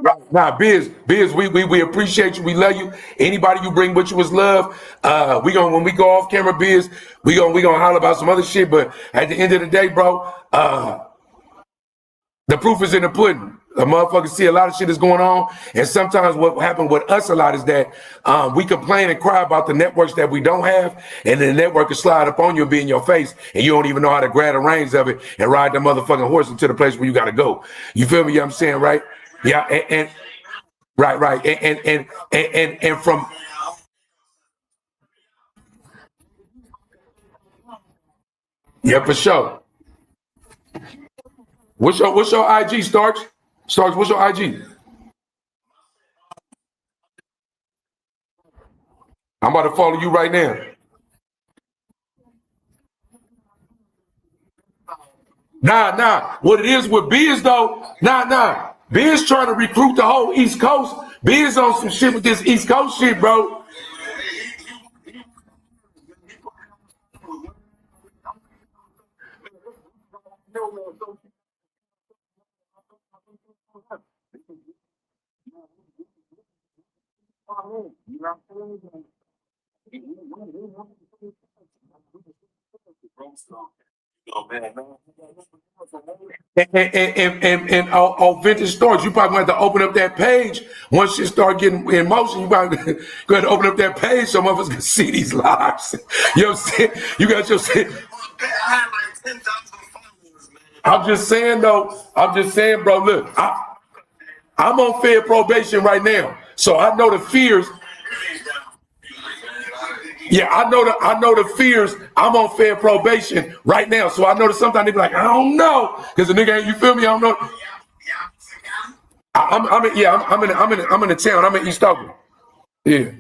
Right. Nah, Biz, we appreciate you. We love you. Anybody you bring with you is love. We gonna when we go off camera, Biz, we gonna holler about some other shit. But at the end of the day, bro, the proof is in the pudding. The motherfuckers see a lot of shit is going on, and sometimes what happened with us a lot is that we complain and cry about the networks that we don't have, and the network will slide up on you and be in your face, and you don't even know how to grab the reins of it and ride the motherfucking horse into the place where you gotta go. You feel me? You know what I'm saying, right? Yeah, and right, and from yeah, for sure. What's your IG, Starks? Starks, what's your IG? I'm about to follow you right now. Nah. What it is with Biz though, nah. Biz trying to recruit the whole East Coast. Biz on some shit with this East Coast shit, bro. Oh man, And on vintage stores, you probably have to open up that page. Once you start getting in motion, you probably go ahead and open up that page so motherfuckers can see these lives. You know what I'm saying? You got your shit. I had like 10,000 followers, man. I'm just saying, bro, look, I'm on fair probation right now. So I know the fears. Yeah, I know the fears. I'm on fair probation right now. So I know that sometimes they be like, I don't know. Because the nigga ain't, you feel me? I don't know. I'm in the town. I'm in East Oakland. Yeah.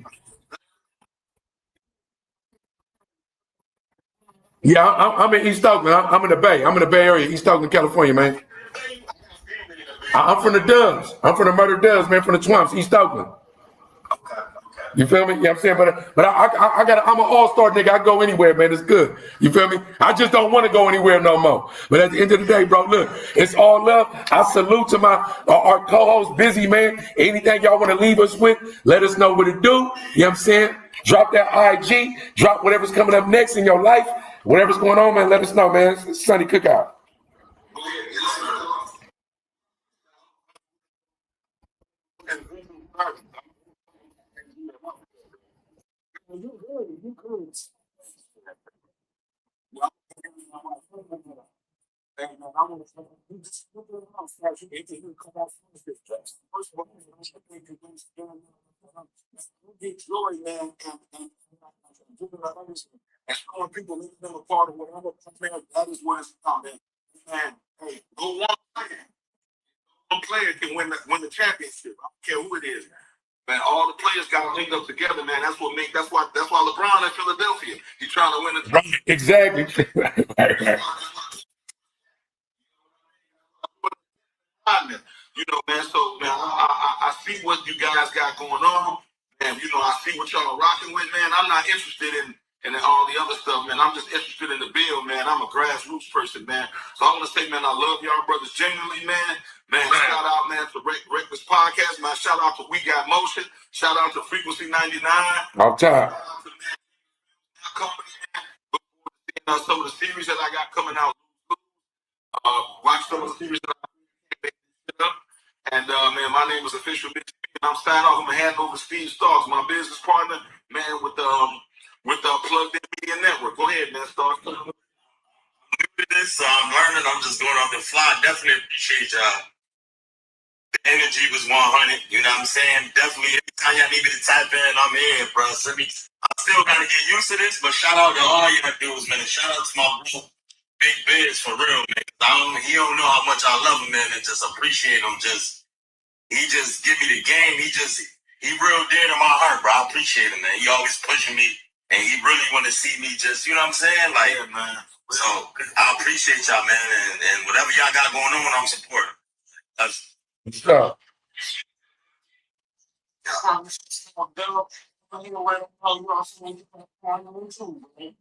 Yeah, I'm in East Oakland. I'm in the Bay. I'm in the Bay Area, East Oakland, California, man. I'm from the Dubs. I'm from the Murder Dubs, man, from the Twumps, East Oakland. You feel me? You know what I'm saying? But I'm an all-star nigga. I go anywhere, man. It's good. You feel me? I just don't want to go anywhere no more. But at the end of the day, bro, look, it's all love. I salute to my our co-host, Busy, man. Anything y'all want to leave us with, let us know what to do. You know what I'm saying? Drop that IG. Drop whatever's coming up next in your life. Whatever's going on, man, let us know, man. It's Sunny Cookout. You good. And I want to you just look at it out fast. You get to come out from this. First of all, you get joy, man, and giving the others and showing people making them a part of whatever. Man, that is what it's about, man. Man, hey, Go one player can win the championship. I don't care who it is. Man, all the players got to link up together, man. That's why LeBron at Philadelphia. He's trying to win the Right. Exactly. Right. partner. You know, man. So, man, I see what you guys got going on, and you know, I see what y'all are rocking with, man. I'm not interested in all the other stuff, man. I'm just interested in the bill, man. I'm a grassroots person, man. So I want to say, man, I love y'all brothers genuinely, man. Man, shout out, man, to Reckless Podcast, man. Shout out to We Got Motion. Shout out to Frequency 99. All time. Shout out to my company, man. Look forward to seeing some of the series that I got coming out. Watch some of the series that I got. And man, my name is Official Bitch. I'm signing off. I'm gonna hand over to Steve Starks, my business partner, man, with the Plugged In Media Network. Go ahead, man, Starks. New to this, so I'm learning. I'm just going off the fly. Definitely appreciate y'all. The energy was 100. You know what I'm saying? Definitely. Anytime y'all need me to type in, I'm in, bro. So I still gotta get used to this, but shout out to all y'all dudes, man. And shout out to my bro, Big Biz, for real, man. He don't know how much I love him, man, and just appreciate him. He just give me the game. He real dear to my heart, bro. I appreciate him, man. He always pushing me, and he really want to see me just, you know what I'm saying? Like, yeah, man. So I appreciate y'all, man, and whatever y'all got going on, I'm supporting. So,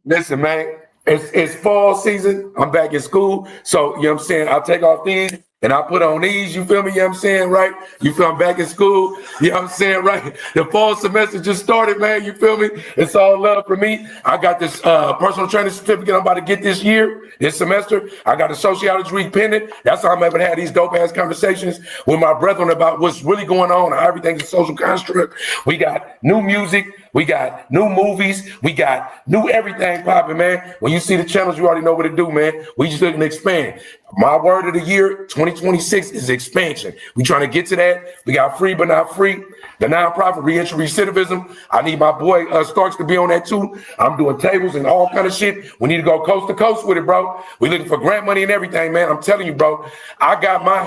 listen, man, it's fall season. I'm back in school. So, you know what I'm saying? I'll take off these and I'll put on these. You feel me? You know what I'm saying? Right? You feel I'm back in school? You know what I'm saying? Right? The fall semester just started, man. You feel me? It's all love for me. I got this personal training certificate I'm about to get this year, this semester. I got a sociology degree pending. That's how I'm able to have these dope ass conversations with my brethren about what's really going on, how everything's a social construct. We got new music. We got new movies. We got new everything popping, man. When you see the channels, you already know what to do, man. We just looking to expand. My word of the year, 2026, is expansion. We trying to get to that. We got Free But Not Free, the nonprofit reentry recidivism. I need my boy Starks to be on that too. I'm doing tables and all kind of shit. We need to go coast to coast with it, bro. We looking for grant money and everything, man. I'm telling you, bro. I got my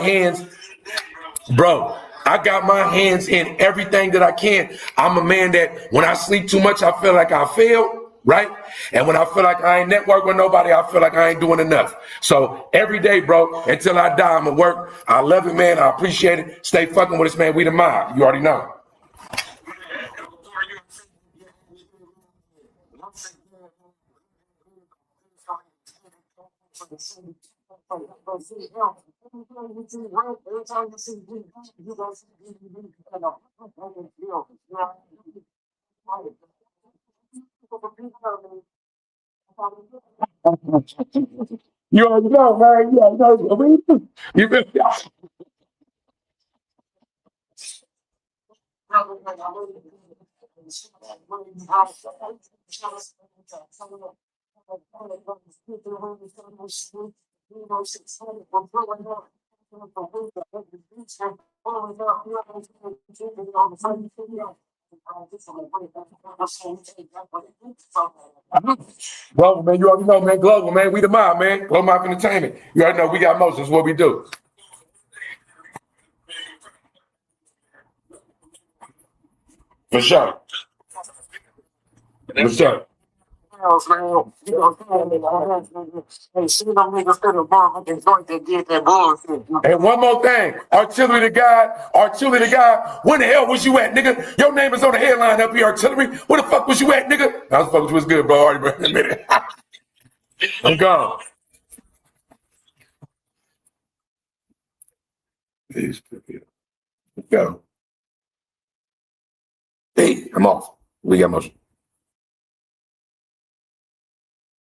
hands in everything that I can. I'm a man that when I sleep too much, I feel like I fail, right? And when I feel like I ain't network with nobody, I feel like I ain't doing enough. So every day, bro, until I die, I'm gonna work. I love it, man. I appreciate it. Stay fucking with us, man. We the mob. You already know. You already know, man. You already know. You really Global, man. You already know, man. Global, man. We the mob, man. Global Mob Entertainment. You already know we got motions. What we do. For sure. For sure. And one more thing, Artillery the guy, when the hell was you at, nigga? Your name is on the headline up here, Artillery. Where the fuck was you at, nigga? I was fucking with you, was good, bro. Already, bro. In a minute. I'm gone. Let's go. Hey, I'm off. We got motion.